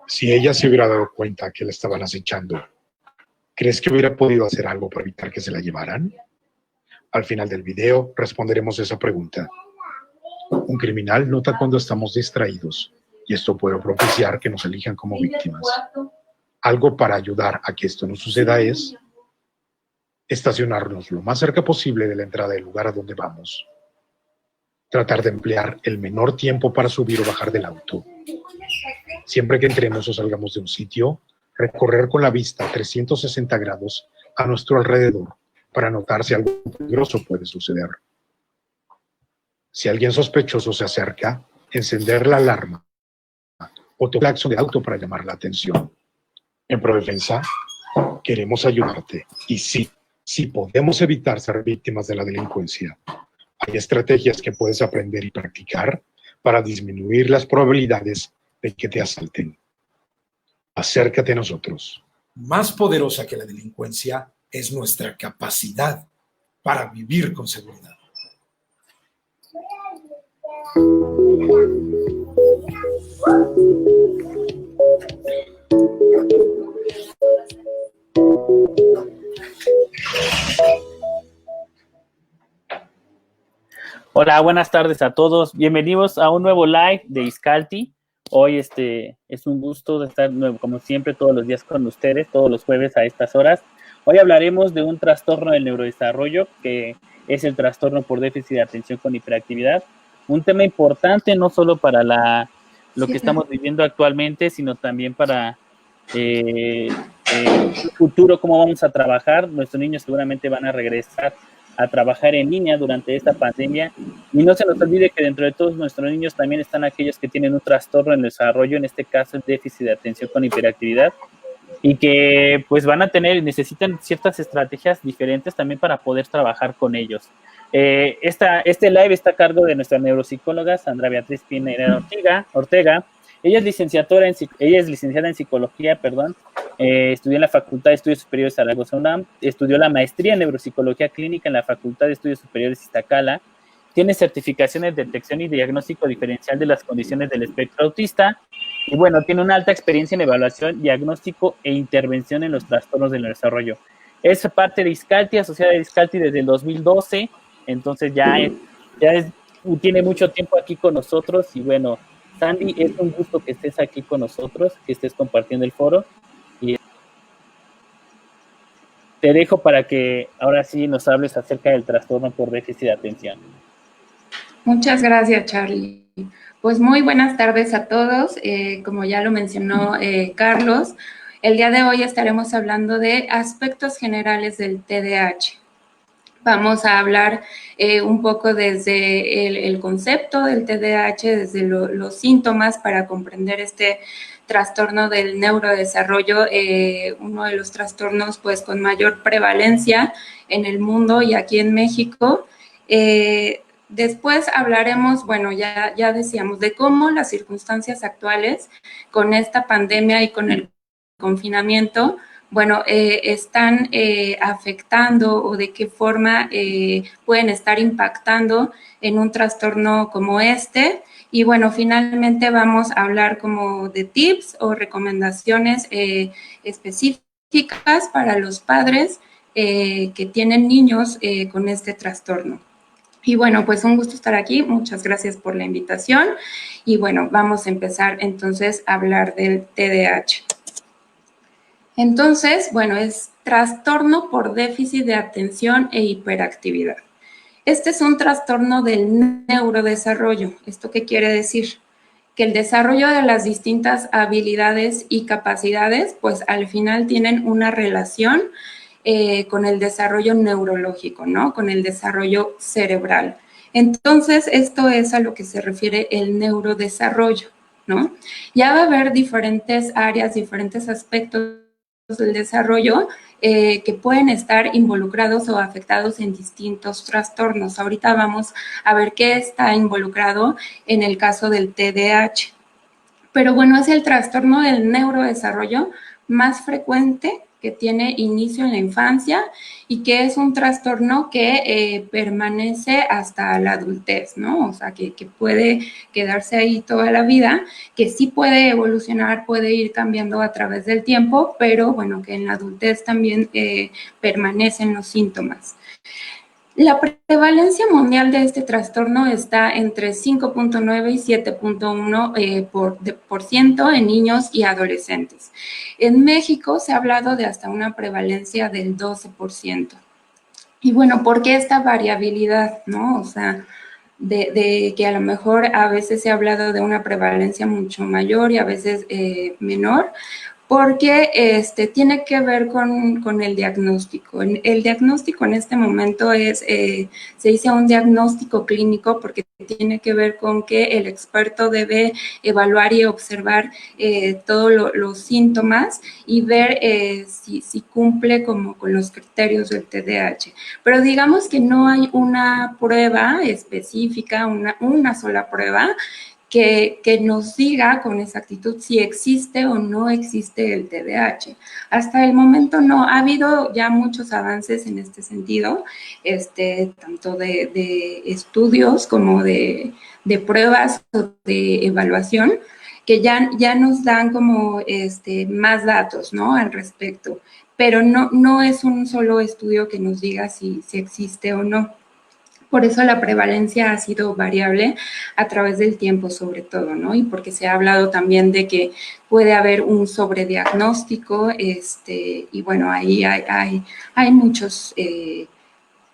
Si ella se hubiera dado cuenta que la estaban acechando, ¿crees que hubiera podido hacer algo para evitar que se la llevaran? Al final del video responderemos esa pregunta. Un criminal nota cuando estamos distraídos y esto puede propiciar que nos elijan como víctimas. Algo para ayudar a que esto no suceda es estacionarnos lo más cerca posible de la entrada del lugar a donde vamos. Tratar de emplear el menor tiempo para subir o bajar del auto. Siempre que entremos o salgamos de un sitio, recorrer con la vista 360 grados a nuestro alrededor para notar si algo peligroso puede suceder. Si alguien sospechoso se acerca, encender la alarma o tocar el claxon del auto para llamar la atención. En Prodefensa, queremos ayudarte y sí podemos evitar ser víctimas de la delincuencia. Hay estrategias que puedes aprender y practicar para disminuir las probabilidades de que te asalten. Acércate a nosotros. Más poderosa que la delincuencia es nuestra capacidad para vivir con seguridad. Hola, buenas tardes a todos. Bienvenidos a un nuevo live de Izcalti. Hoy es un gusto de estar, como siempre, todos los días con ustedes, todos los jueves a estas horas. Hoy hablaremos de un trastorno del neurodesarrollo, que es el trastorno por déficit de atención con hiperactividad. Un tema importante no solo para lo que estamos viviendo actualmente, sino también para el futuro, cómo vamos a trabajar. Nuestros niños seguramente van a regresar a trabajar en línea durante esta pandemia, y no se nos olvide que dentro de todos nuestros niños también están aquellos que tienen un trastorno en el desarrollo, en este caso el déficit de atención con hiperactividad, y que pues van a tener y necesitan ciertas estrategias diferentes también para poder trabajar con ellos. Este live está a cargo de nuestra neuropsicóloga Sandra Beatriz Pineda Ortega. Ella es licenciada en psicología, estudió en la Facultad de Estudios Superiores Zaragoza UNAM, estudió la maestría en neuropsicología clínica en la Facultad de Estudios Superiores Iztacala, tiene certificaciones de detección y diagnóstico diferencial de las condiciones del espectro autista, y bueno, tiene una alta experiencia en evaluación, diagnóstico e intervención en los trastornos del desarrollo. Es parte de Izcalti, asociada de Izcalti desde el 2012, entonces tiene mucho tiempo aquí con nosotros, y bueno, Sandy, es un gusto que estés aquí con nosotros, que estés compartiendo el foro, y te dejo para que ahora sí nos hables acerca del trastorno por déficit de atención. Muchas gracias, Charlie. Pues muy buenas tardes a todos. Como ya lo mencionó Carlos, el día de hoy estaremos hablando de aspectos generales del TDAH. Vamos a hablar un poco desde el concepto del TDAH, desde los síntomas para comprender este trastorno del neurodesarrollo, uno de los trastornos pues con mayor prevalencia en el mundo y aquí en México. Después hablaremos, bueno, ya decíamos, de cómo las circunstancias actuales con esta pandemia y con el confinamiento, bueno, están afectando o de qué forma pueden estar impactando en un trastorno como este. Y bueno, finalmente vamos a hablar como de tips o recomendaciones específicas para los padres que tienen niños con este trastorno. Y bueno, pues un gusto estar aquí. Muchas gracias por la invitación. Y bueno, vamos a empezar entonces a hablar del TDAH. Entonces, bueno, es trastorno por déficit de atención e hiperactividad. Este es un trastorno del neurodesarrollo. ¿Esto qué quiere decir? Que el desarrollo de las distintas habilidades y capacidades, pues al final tienen una relación con el desarrollo neurológico, ¿no? Con el desarrollo cerebral. Entonces, esto es a lo que se refiere el neurodesarrollo, ¿no? Ya va a haber diferentes áreas, diferentes aspectos del desarrollo que pueden estar involucrados o afectados en distintos trastornos. Ahorita vamos a ver qué está involucrado en el caso del TDAH. Pero bueno, es el trastorno del neurodesarrollo más frecuente que tiene inicio en la infancia y que es un trastorno que permanece hasta la adultez, ¿no? O sea, que puede quedarse ahí toda la vida, que sí puede evolucionar, puede ir cambiando a través del tiempo, pero bueno, que en la adultez también permanecen los síntomas. La prevalencia mundial de este trastorno está entre 5.9 y 7.1% en niños y adolescentes. En México se ha hablado de hasta una prevalencia del 12%. Y bueno, ¿por qué esta variabilidad, no? O sea, de que a lo mejor a veces se ha hablado de una prevalencia mucho mayor y a veces menor, porque tiene que ver con el diagnóstico. El diagnóstico en este momento se dice un diagnóstico clínico porque tiene que ver con que el experto debe evaluar y observar todos los síntomas y ver si cumple como con los criterios del TDAH. Pero digamos que no hay una prueba específica, una sola prueba que nos diga con exactitud si existe o no existe el TDAH. Hasta el momento no. Ha habido ya muchos avances en este sentido, tanto de estudios como de pruebas o de evaluación, que ya nos dan como más datos, ¿no? Al respecto. Pero no es un solo estudio que nos diga si existe o no. Por eso la prevalencia ha sido variable a través del tiempo, sobre todo, ¿no? Y porque se ha hablado también de que puede haber un sobrediagnóstico, y bueno, ahí hay muchos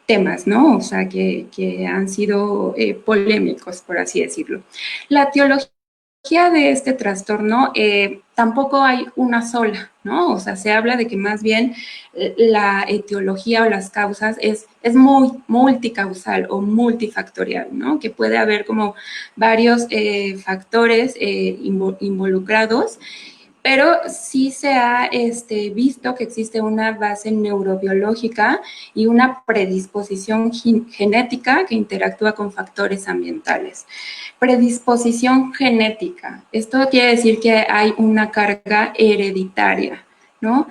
temas, ¿no? O sea, que han sido polémicos, por así decirlo. La teología de este trastorno tampoco hay una sola, ¿no? O sea, se habla de que más bien la etiología o las causas es muy multicausal o multifactorial, ¿no? Que puede haber como varios factores involucrados, pero sí se ha visto que existe una base neurobiológica y una predisposición genética que interactúa con factores ambientales. Predisposición genética. Esto quiere decir que hay una carga hereditaria, ¿no?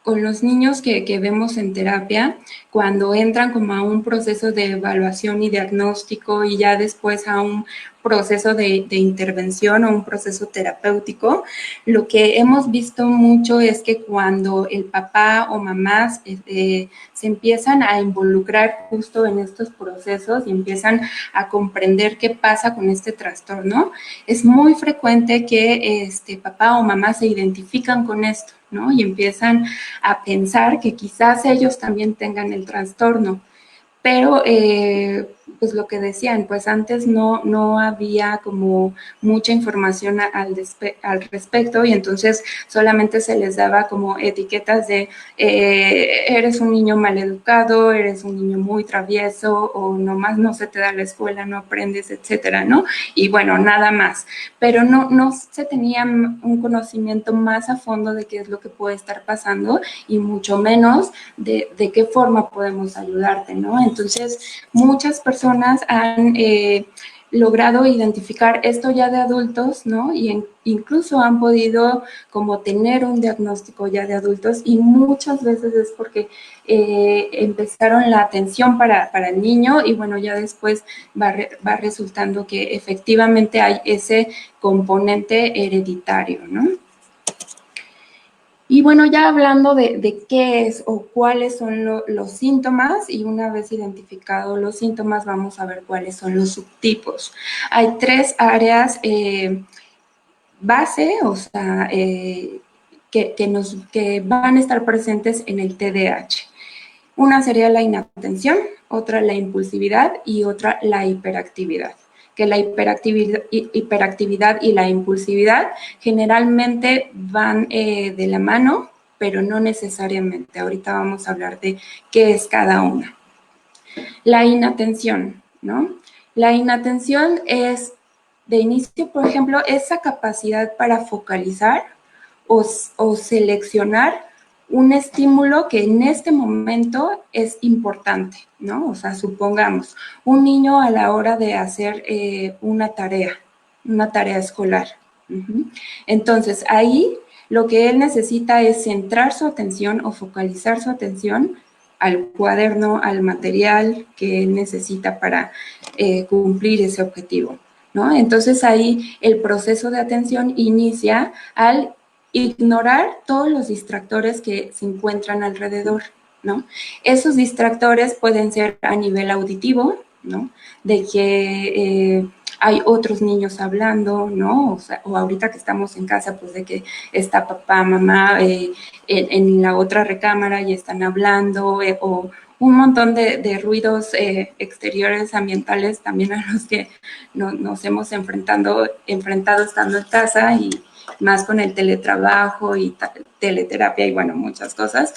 Con los niños que vemos en terapia, cuando entran como a un proceso de evaluación y diagnóstico y ya después a un proceso de intervención o un proceso terapéutico, lo que hemos visto mucho es que cuando el papá o mamá se empiezan a involucrar justo en estos procesos y empiezan a comprender qué pasa con este trastorno, es muy frecuente que papá o mamá se identifican con esto, ¿no? Y empiezan a pensar que quizás ellos también tengan el trastorno. Pero, pues lo que decían, pues antes no había como mucha información al respecto y entonces solamente se les daba como etiquetas de eres un niño maleducado, eres un niño muy travieso o nomás no se te da la escuela, no aprendes, etcétera, ¿no? Y bueno, nada más. Pero no se tenía un conocimiento más a fondo de qué es lo que puede estar pasando y mucho menos de qué forma podemos ayudarte, ¿no? Entonces, muchas personas han logrado identificar esto ya de adultos, ¿no? Y incluso han podido como tener un diagnóstico ya de adultos y muchas veces es porque empezaron la atención para el niño y bueno, ya después va resultando que efectivamente hay ese componente hereditario, ¿no? Y bueno, ya hablando de qué es o cuáles son los síntomas, y una vez identificados los síntomas, vamos a ver cuáles son los subtipos. Hay 3 áreas base, o sea, que van a estar presentes en el TDAH. Una sería la inatención, otra la impulsividad y otra la hiperactividad. Que la hiperactividad y la impulsividad generalmente van de la mano, pero no necesariamente. Ahorita vamos a hablar de qué es cada una. La inatención, ¿no? La inatención es, de inicio, por ejemplo, esa capacidad para focalizar o seleccionar un estímulo que en este momento es importante, ¿no? O sea, supongamos, un niño a la hora de hacer una tarea escolar. Entonces, ahí lo que él necesita es centrar su atención o focalizar su atención al cuaderno, al material que él necesita para cumplir ese objetivo, ¿no? Entonces, ahí el proceso de atención inicia al ignorar todos los distractores que se encuentran alrededor, ¿no? Esos distractores pueden ser a nivel auditivo, ¿no? De que hay otros niños hablando, ¿no? O sea, o ahorita que estamos en casa, pues de que está papá, mamá en la otra recámara y están hablando, o un montón de ruidos exteriores ambientales también a los que nos hemos enfrentado estando en casa y más con el teletrabajo y teleterapia y bueno, muchas cosas.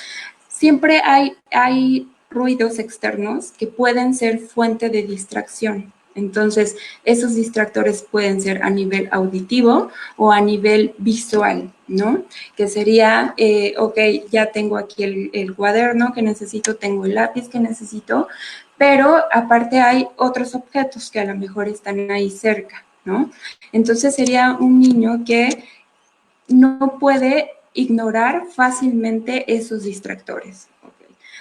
Siempre hay ruidos externos que pueden ser fuente de distracción. Entonces, esos distractores pueden ser a nivel auditivo o a nivel visual, ¿no? Que sería, ok, ya tengo aquí el cuaderno que necesito, tengo el lápiz que necesito, pero aparte hay otros objetos que a lo mejor están ahí cerca, ¿no? Entonces, sería un niño que no puede ignorar fácilmente esos distractores.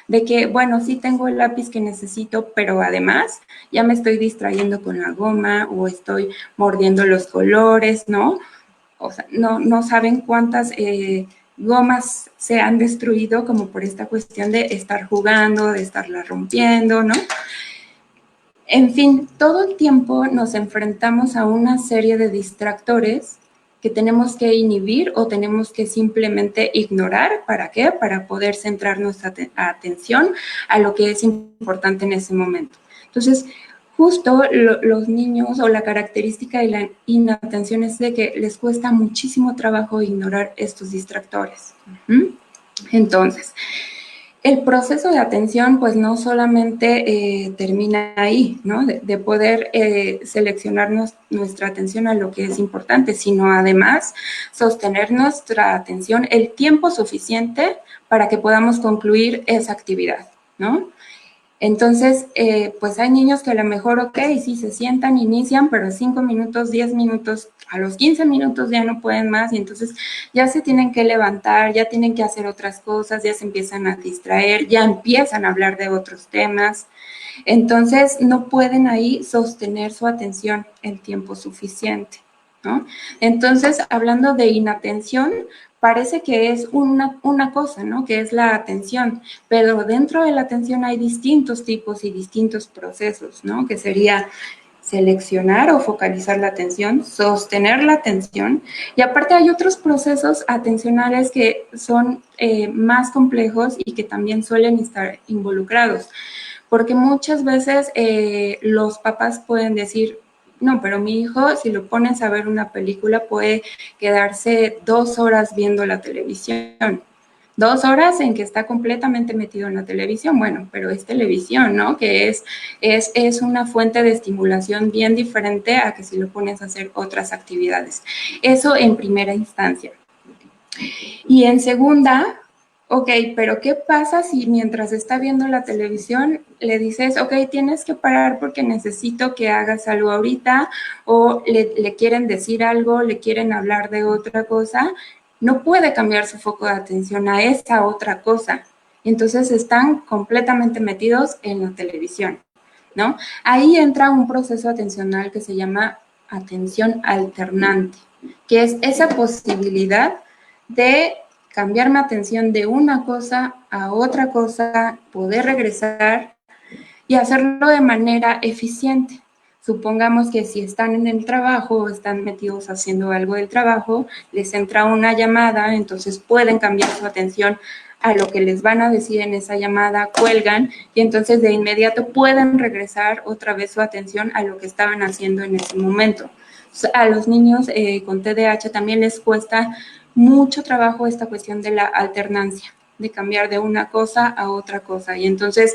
De que, bueno, sí tengo el lápiz que necesito, pero además ya me estoy distrayendo con la goma o estoy mordiendo los colores, ¿no? O sea, no saben cuántas gomas se han destruido como por esta cuestión de estar jugando, de estarla rompiendo, ¿no? En fin, todo el tiempo nos enfrentamos a una serie de distractores que tenemos que inhibir o tenemos que simplemente ignorar. ¿Para qué? Para poder centrar nuestra atención a lo que es importante en ese momento. Entonces, justo los niños o la característica de la inatención es de que les cuesta muchísimo trabajo ignorar estos distractores. Entonces, el proceso de atención, pues no solamente termina ahí, ¿no? De poder seleccionar nuestra atención a lo que es importante, sino además sostener nuestra atención el tiempo suficiente para que podamos concluir esa actividad, ¿no? Entonces, pues hay niños que a lo mejor, ok, sí se sientan, inician, pero 5 minutos, 10 minutos, a los 15 minutos ya no pueden más y entonces ya se tienen que levantar, ya tienen que hacer otras cosas, ya se empiezan a distraer, ya empiezan a hablar de otros temas. Entonces, no pueden ahí sostener su atención el tiempo suficiente, ¿no? Entonces, hablando de inatención, parece que es una cosa, ¿no? Que es la atención, pero dentro de la atención hay distintos tipos y distintos procesos, ¿no? Que sería seleccionar o focalizar la atención, sostener la atención, y aparte hay otros procesos atencionales que son más complejos y que también suelen estar involucrados, porque muchas veces los papás pueden decir, no, pero mi hijo, si lo pones a ver una película, puede quedarse 2 horas viendo la televisión. 2 horas en que está completamente metido en la televisión. Bueno, pero es televisión, ¿no? Que es una fuente de estimulación bien diferente a que si lo pones a hacer otras actividades. Eso en primera instancia. Y en segunda, ok, pero ¿qué pasa si mientras está viendo la televisión le dices, ok, tienes que parar porque necesito que hagas algo ahorita, o le quieren decir algo, le quieren hablar de otra cosa? No puede cambiar su foco de atención a esa otra cosa. Entonces están completamente metidos en la televisión, ¿no? Ahí entra un proceso atencional que se llama atención alternante, que es esa posibilidad de cambiar mi atención de una cosa a otra cosa, poder regresar y hacerlo de manera eficiente. Supongamos que si están en el trabajo o están metidos haciendo algo del trabajo, les entra una llamada, entonces pueden cambiar su atención a lo que les van a decir en esa llamada, cuelgan y entonces de inmediato pueden regresar otra vez su atención a lo que estaban haciendo en ese momento. A los niños con TDAH también les cuesta mucho trabajo esta cuestión de la alternancia, de cambiar de una cosa a otra cosa. Y entonces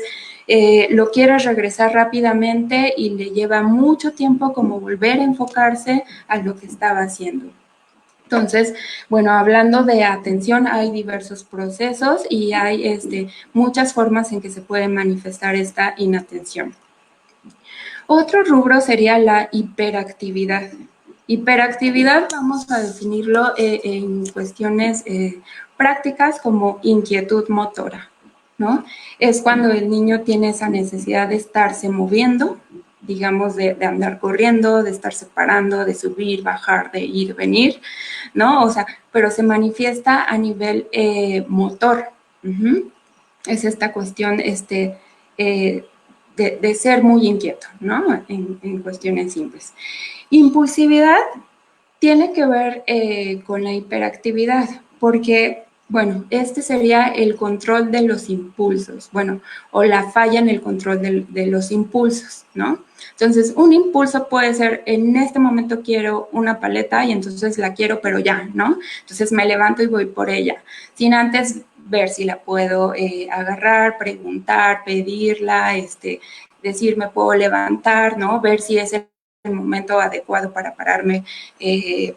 lo quiere regresar rápidamente y le lleva mucho tiempo como volver a enfocarse a lo que estaba haciendo. Entonces, bueno, hablando de atención, hay diversos procesos y hay muchas formas en que se puede manifestar esta inatención. Otro rubro sería la hiperactividad. Hiperactividad vamos a definirlo en cuestiones prácticas como inquietud motora, ¿no? Es cuando el niño tiene esa necesidad de estarse moviendo, digamos, de andar corriendo, de estarse parando, de subir, bajar, de ir, venir, ¿no? O sea, pero se manifiesta a nivel motor. Es esta cuestión de ser muy inquieto, ¿no? En cuestiones simples. Impulsividad tiene que ver con la hiperactividad, porque, bueno, este sería el control de los impulsos, bueno, o la falla en el control de los impulsos, ¿no? Entonces, un impulso puede ser, en este momento quiero una paleta y entonces la quiero, pero ya, ¿no? Entonces me levanto y voy por ella, sin antes ver si la puedo agarrar, preguntar, pedirla, decir me puedo levantar, ¿no? Ver si es el momento adecuado para pararme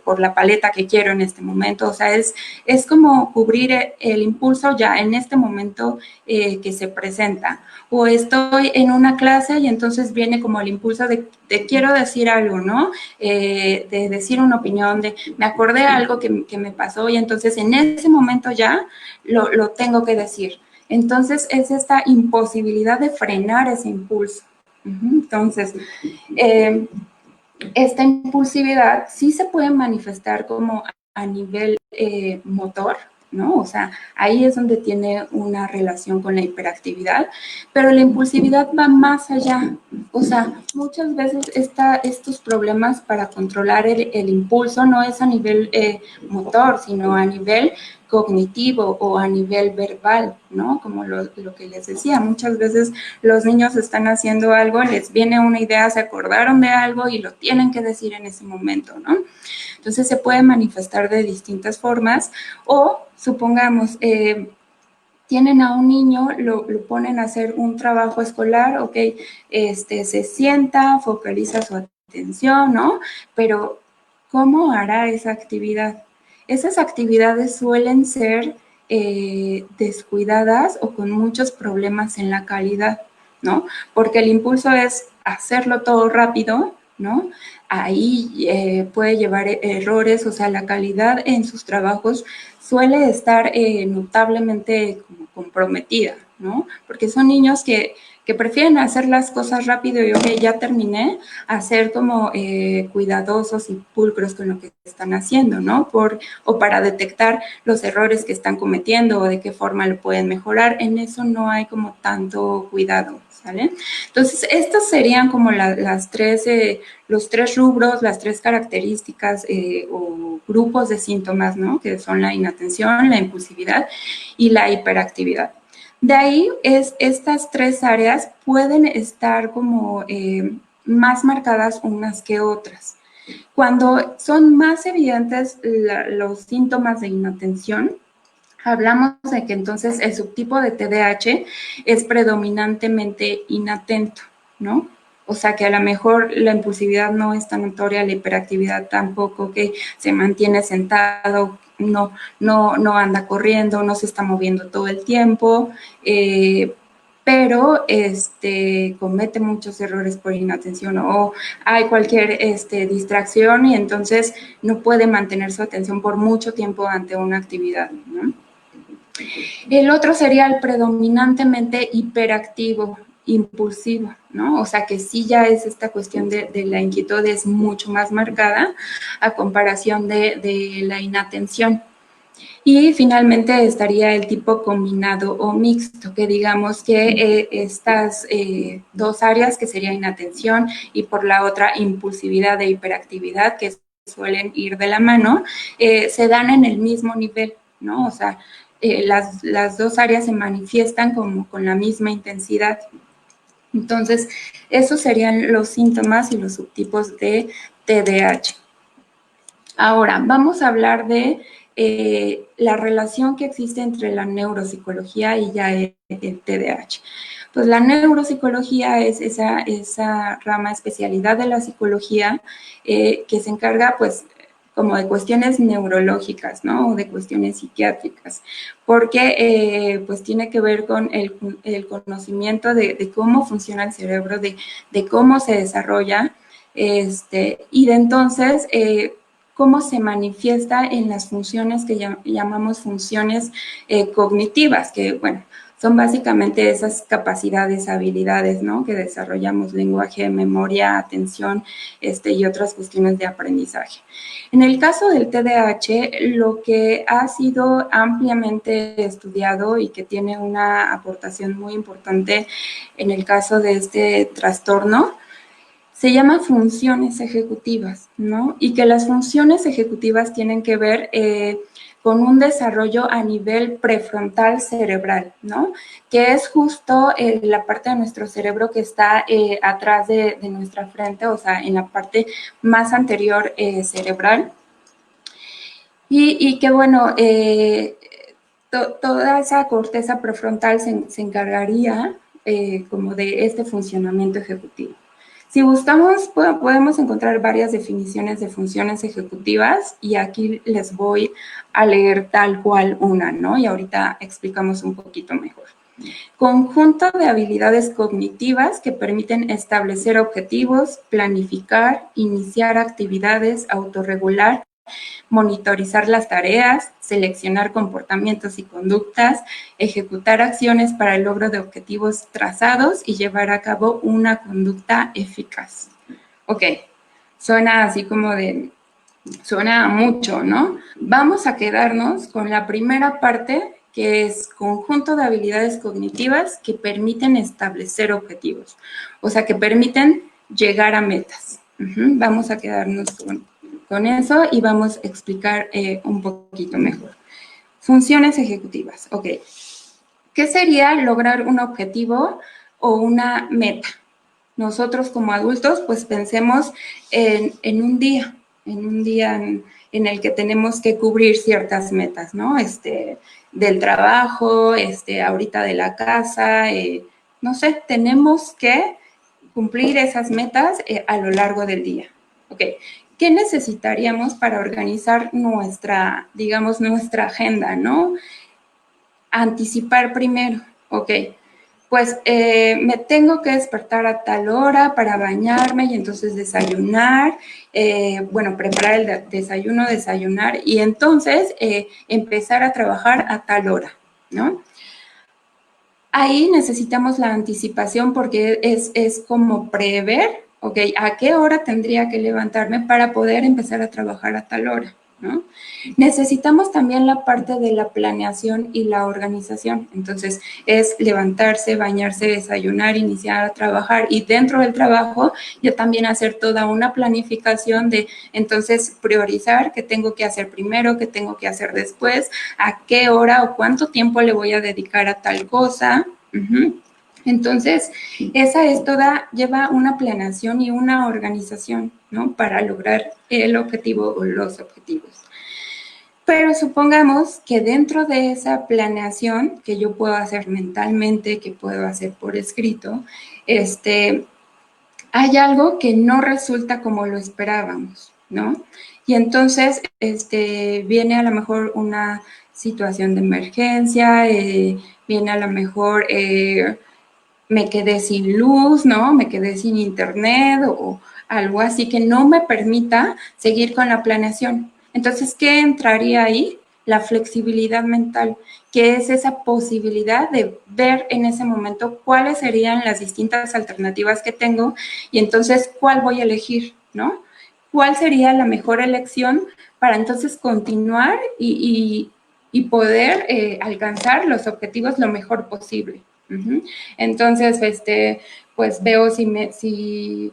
por la paleta que quiero en este momento. O sea, es como cubrir el impulso ya en este momento que se presenta. O estoy en una clase y entonces viene como el impulso de quiero decir algo, ¿no? De decir una opinión, de me acordé de algo que me pasó y entonces en ese momento ya lo tengo que decir. Entonces es esta imposibilidad de frenar ese impulso. Entonces, esta impulsividad sí se puede manifestar como a nivel motor, ¿no? O sea, ahí es donde tiene una relación con la hiperactividad, pero la impulsividad va más allá. O sea, muchas veces estos problemas para controlar el impulso no es a nivel motor, sino a nivel cognitivo o a nivel verbal, ¿no? Como lo que les decía, muchas veces los niños están haciendo algo, les viene una idea, se acordaron de algo y lo tienen que decir en ese momento, ¿no? Entonces se puede manifestar de distintas formas o, supongamos, tienen a un niño, lo ponen a hacer un trabajo escolar, ok, se sienta, focaliza su atención, ¿no? Pero, ¿cómo hará esa actividad? Esas actividades suelen ser descuidadas o con muchos problemas en la calidad, ¿no? Porque el impulso es hacerlo todo rápido, ¿no? Ahí puede llevar errores, o sea, la calidad en sus trabajos suele estar notablemente como comprometida, ¿no? Porque son niños que prefieren hacer las cosas rápido y, ok, ya terminé, a ser como cuidadosos y pulcros con lo que están haciendo, ¿no? O para detectar los errores que están cometiendo o de qué forma lo pueden mejorar. En eso no hay como tanto cuidado, ¿sale? Entonces, estos serían como los tres rubros, las tres características o grupos de síntomas, ¿no? Que son la inatención, la impulsividad y la hiperactividad. De ahí, estas tres áreas pueden estar como más marcadas unas que otras. Cuando son más evidentes los síntomas de inatención, hablamos de que entonces el subtipo de TDAH es predominantemente inatento, ¿no? O sea que a lo mejor la impulsividad no es tan notoria, la hiperactividad tampoco, que se mantiene sentado, no anda corriendo, no se está moviendo todo el tiempo, pero comete muchos errores por inatención o hay cualquier distracción y entonces no puede mantener su atención por mucho tiempo ante una actividad, ¿no? El otro sería el predominantemente hiperactivo, impulsivo, ¿no? O sea que sí ya es esta cuestión de la inquietud es mucho más marcada a comparación de la inatención. Y finalmente estaría el tipo combinado o mixto, que digamos que estas dos áreas, que sería inatención y por la otra impulsividad e hiperactividad, que suelen ir de la mano, se dan en el mismo nivel, ¿no? O sea, las dos áreas se manifiestan como con la misma intensidad. Entonces, esos serían los síntomas y los subtipos de TDAH. Ahora, vamos a hablar de la relación que existe entre la neuropsicología y ya el TDAH. Pues la neuropsicología es esa rama especialidad de la psicología que se encarga, pues, como de cuestiones neurológicas, ¿no? O de cuestiones psiquiátricas, porque pues tiene que ver con el conocimiento de cómo funciona el cerebro, de cómo se desarrolla, y de entonces cómo se manifiesta en las funciones que llamamos funciones cognitivas, que, bueno, son básicamente esas capacidades, habilidades, ¿no? Que desarrollamos: lenguaje, memoria, atención, y otras cuestiones de aprendizaje. En el caso del TDAH, lo que ha sido ampliamente estudiado y que tiene una aportación muy importante en el caso de este trastorno, se llama funciones ejecutivas, ¿no? Y que las funciones ejecutivas tienen que ver con un desarrollo a nivel prefrontal cerebral, ¿no? Que es justo la parte de nuestro cerebro que está atrás de nuestra frente, o sea, en la parte más anterior cerebral. Y que, bueno, toda esa corteza prefrontal se encargaría como de este funcionamiento ejecutivo. Si buscamos, podemos encontrar varias definiciones de funciones ejecutivas y aquí les voy a leer tal cual una, ¿no? Y ahorita explicamos un poquito mejor. Conjunto de habilidades cognitivas que permiten establecer objetivos, planificar, iniciar actividades, autorregular, monitorizar las tareas, seleccionar comportamientos y conductas, ejecutar acciones para el logro de objetivos trazados y llevar a cabo una conducta eficaz. Ok, suena así como suena mucho, ¿no? Vamos a quedarnos con la primera parte, que es conjunto de habilidades cognitivas que permiten establecer objetivos, o sea, que permiten llegar a metas. Vamos a quedarnos con eso y vamos a explicar un poquito mejor. Funciones ejecutivas, ok. ¿Qué sería lograr un objetivo o una meta? Nosotros como adultos, pues pensemos en un día en el que tenemos que cubrir ciertas metas, ¿no? Del trabajo, ahorita de la casa, no sé, tenemos que cumplir esas metas a lo largo del día. Ok, ¿qué necesitaríamos para organizar nuestra, digamos, nuestra agenda, ¿no? Anticipar primero, ok. Pues me tengo que despertar a tal hora para bañarme y entonces desayunar, bueno, preparar el desayuno, desayunar y entonces empezar a trabajar a tal hora, ¿no? Ahí necesitamos la anticipación porque es como prever, ok, a qué hora tendría que levantarme para poder empezar a trabajar a tal hora, ¿no? Necesitamos también la parte de la planeación y la organización. Entonces, es levantarse, bañarse, desayunar, iniciar a trabajar y dentro del trabajo yo también hacer toda una planificación de, entonces, priorizar qué tengo que hacer primero, qué tengo que hacer después, a qué hora o cuánto tiempo le voy a dedicar a tal cosa. Entonces, esa es toda, lleva una planeación y una organización, ¿no? Para lograr el objetivo o los objetivos. Pero supongamos que dentro de esa planeación que yo puedo hacer mentalmente, que puedo hacer por escrito, hay algo que no resulta como lo esperábamos, ¿no? Y entonces viene a lo mejor una situación de emergencia, viene a lo mejor me quedé sin luz, ¿no? Me quedé sin internet o algo así que no me permita seguir con la planeación. Entonces, ¿qué entraría ahí? La flexibilidad mental, que es esa posibilidad de ver en ese momento cuáles serían las distintas alternativas que tengo y entonces cuál voy a elegir, ¿no? ¿Cuál sería la mejor elección para entonces continuar y poder alcanzar los objetivos lo mejor posible? Entonces, pues veo si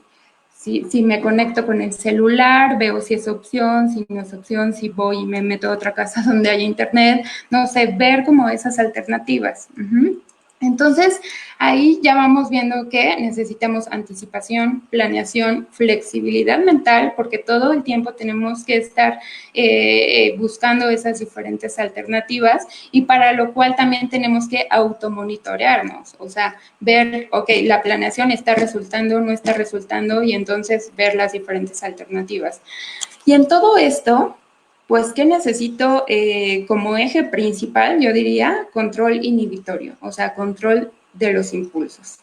si me conecto con el celular, veo si es opción, si no es opción, si voy y me meto a otra casa donde haya internet, no sé, ver como esas alternativas. Entonces, ahí ya vamos viendo que necesitamos anticipación, planeación, flexibilidad mental, porque todo el tiempo tenemos que estar buscando esas diferentes alternativas y para lo cual también tenemos que automonitorearnos, o sea, ver, ok, la planeación está resultando, no está resultando y entonces ver las diferentes alternativas. Y en todo esto, pues, ¿qué necesito como eje principal? Yo diría control inhibitorio, o sea, control de los impulsos.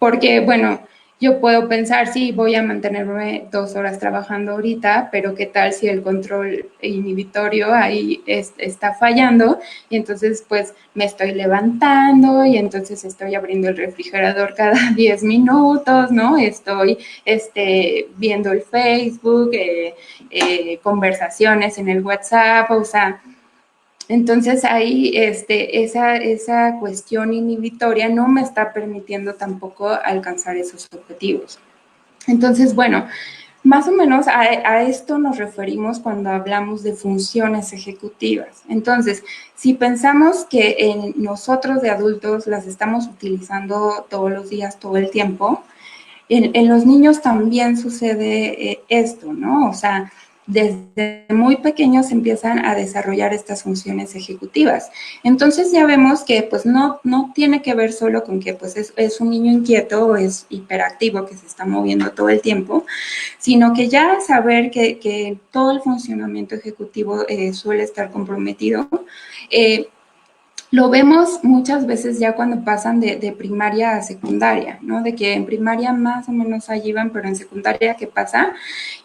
Porque, bueno, yo puedo pensar, sí, voy a mantenerme 2 horas trabajando ahorita, pero ¿qué tal si el control inhibitorio ahí está fallando? Y entonces, pues, me estoy levantando y entonces estoy abriendo el refrigerador cada 10 minutos, ¿no? Estoy viendo el Facebook, conversaciones en el WhatsApp, o sea, entonces ahí esa cuestión inhibitoria no me está permitiendo tampoco alcanzar esos objetivos. Entonces, bueno, más o menos a esto nos referimos cuando hablamos de funciones ejecutivas. Entonces, si pensamos que en nosotros de adultos las estamos utilizando todos los días, todo el tiempo, en los niños también sucede esto, ¿no? O sea, desde muy pequeños empiezan a desarrollar estas funciones ejecutivas. Entonces ya vemos que pues no tiene que ver solo con que pues es un niño inquieto o es hiperactivo que se está moviendo todo el tiempo, sino que ya saber que todo el funcionamiento ejecutivo suele estar comprometido. Lo vemos muchas veces ya cuando pasan de primaria a secundaria, ¿no? De que en primaria más o menos allí van, pero en secundaria, ¿qué pasa?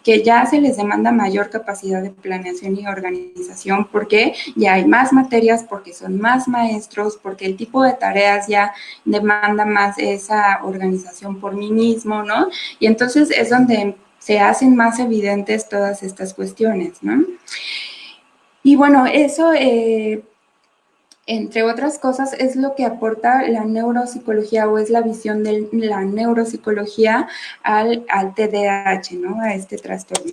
Que ya se les demanda mayor capacidad de planeación y organización porque ya hay más materias, porque son más maestros, porque el tipo de tareas ya demanda más esa organización por mí mismo, ¿no? Y entonces es donde se hacen más evidentes todas estas cuestiones, ¿no? Y bueno, eso entre otras cosas, es lo que aporta la neuropsicología o es la visión de la neuropsicología al TDAH, ¿no? A este trastorno.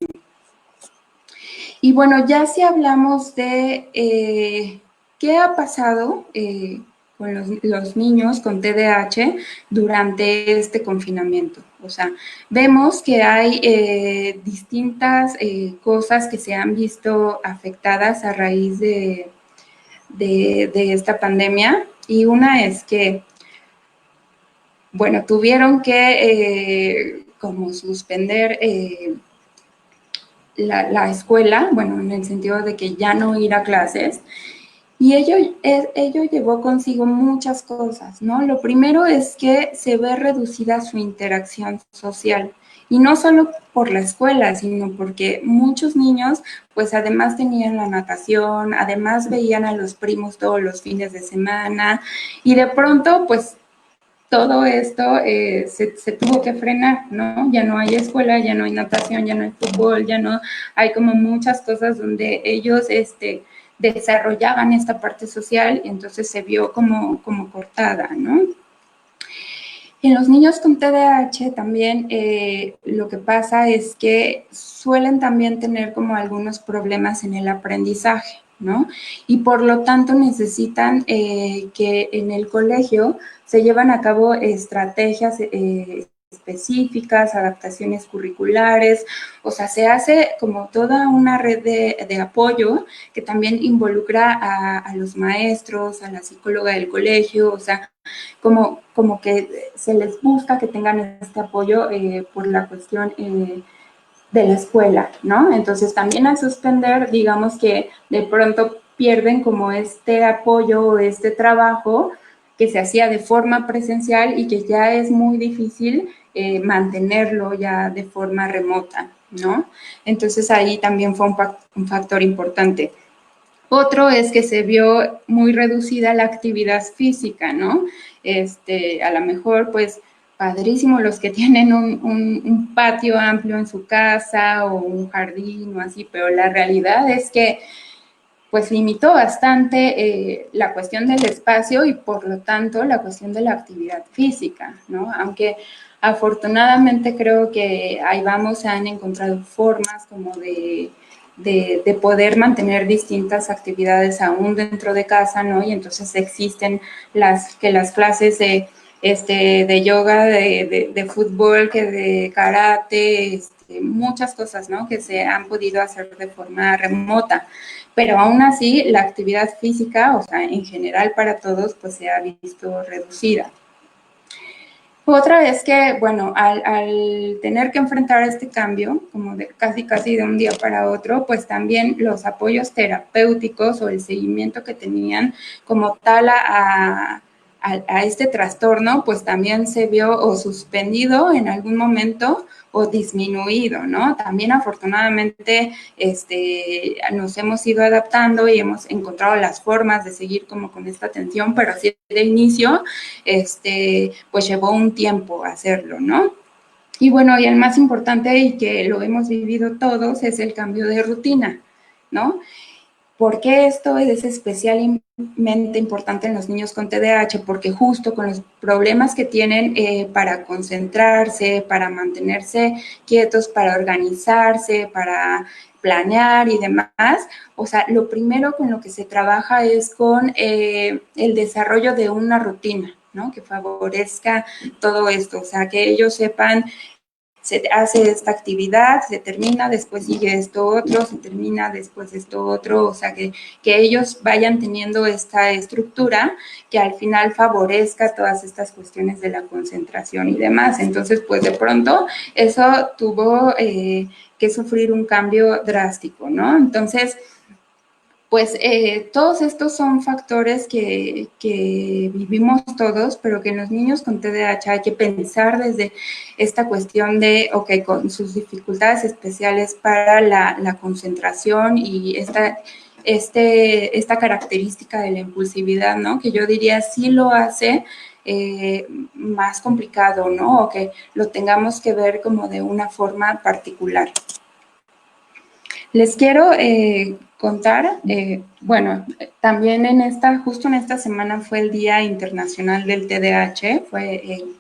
Y bueno, ya si hablamos de qué ha pasado con los niños con TDAH durante este confinamiento. O sea, vemos que hay distintas cosas que se han visto afectadas a raíz de esta pandemia y una es que, bueno, tuvieron que como suspender la escuela, bueno, en el sentido de que ya no ir a clases y ello llevó consigo muchas cosas, ¿no? Lo primero es que se ve reducida su interacción social. Y no solo por la escuela, sino porque muchos niños, pues además tenían la natación, además veían a los primos todos los fines de semana y de pronto, pues todo esto se tuvo que frenar, ¿no? Ya no hay escuela, ya no hay natación, ya no hay fútbol, ya no hay como muchas cosas donde ellos desarrollaban esta parte social y entonces se vio como cortada, ¿no? En los niños con TDAH también lo que pasa es que suelen también tener como algunos problemas en el aprendizaje, ¿no? Y por lo tanto necesitan que en el colegio se llevan a cabo estrategias específicas, adaptaciones curriculares, o sea, se hace como toda una red de apoyo que también involucra a los maestros, a la psicóloga del colegio, o sea, como que se les busca que tengan este apoyo por la cuestión de la escuela, ¿no? Entonces también al suspender, digamos que de pronto pierden como este apoyo o este trabajo que se hacía de forma presencial y que ya es muy difícil mantenerlo ya de forma remota, ¿no? Entonces ahí también fue un factor importante. Otro es que se vio muy reducida la actividad física, ¿no? A lo mejor, pues, padrísimo los que tienen un patio amplio en su casa o un jardín o así, pero la realidad es que, pues, limitó bastante la cuestión del espacio y, por lo tanto, la cuestión de la actividad física, ¿no? Aunque Afortunadamente creo que ahí vamos, se han encontrado formas como de poder mantener distintas actividades aún dentro de casa, ¿no? Y entonces existen las clases de yoga, de fútbol, que de karate, muchas cosas, ¿no? Que se han podido hacer de forma remota. Pero aún así, la actividad física, o sea, en general para todos, pues se ha visto reducida. Otra es que, bueno, al tener que enfrentar este cambio, como de casi de un día para otro, pues también los apoyos terapéuticos o el seguimiento que tenían como tal a este trastorno, pues también se vio o suspendido en algún momento o disminuido, ¿no? También afortunadamente nos hemos ido adaptando y hemos encontrado las formas de seguir como con esta atención, pero sí de inicio, pues llevó un tiempo hacerlo, ¿no? Y bueno, y el más importante y que lo hemos vivido todos es el cambio de rutina, ¿no? ¿Por qué esto es especialmente importante en los niños con TDAH? Porque justo con los problemas que tienen para concentrarse, para mantenerse quietos, para organizarse, para planear y demás, o sea, lo primero con lo que se trabaja es con el desarrollo de una rutina, ¿no? Que favorezca todo esto, o sea, que ellos sepan, se hace esta actividad, se termina, después sigue esto otro, se termina, después esto otro, o sea, que ellos vayan teniendo esta estructura que al final favorezca todas estas cuestiones de la concentración y demás. Entonces, pues de pronto eso tuvo que sufrir un cambio drástico, ¿no? Entonces, pues todos estos son factores que vivimos todos, pero que en los niños con TDAH hay que pensar desde esta cuestión de, ok, con sus dificultades especiales para la concentración y esta característica de la impulsividad, ¿no? Que yo diría sí lo hace más complicado, ¿no? O que lo tengamos que ver como de una forma particular. Les quiero contar, bueno, también justo en esta semana fue el Día Internacional del TDAH, fue el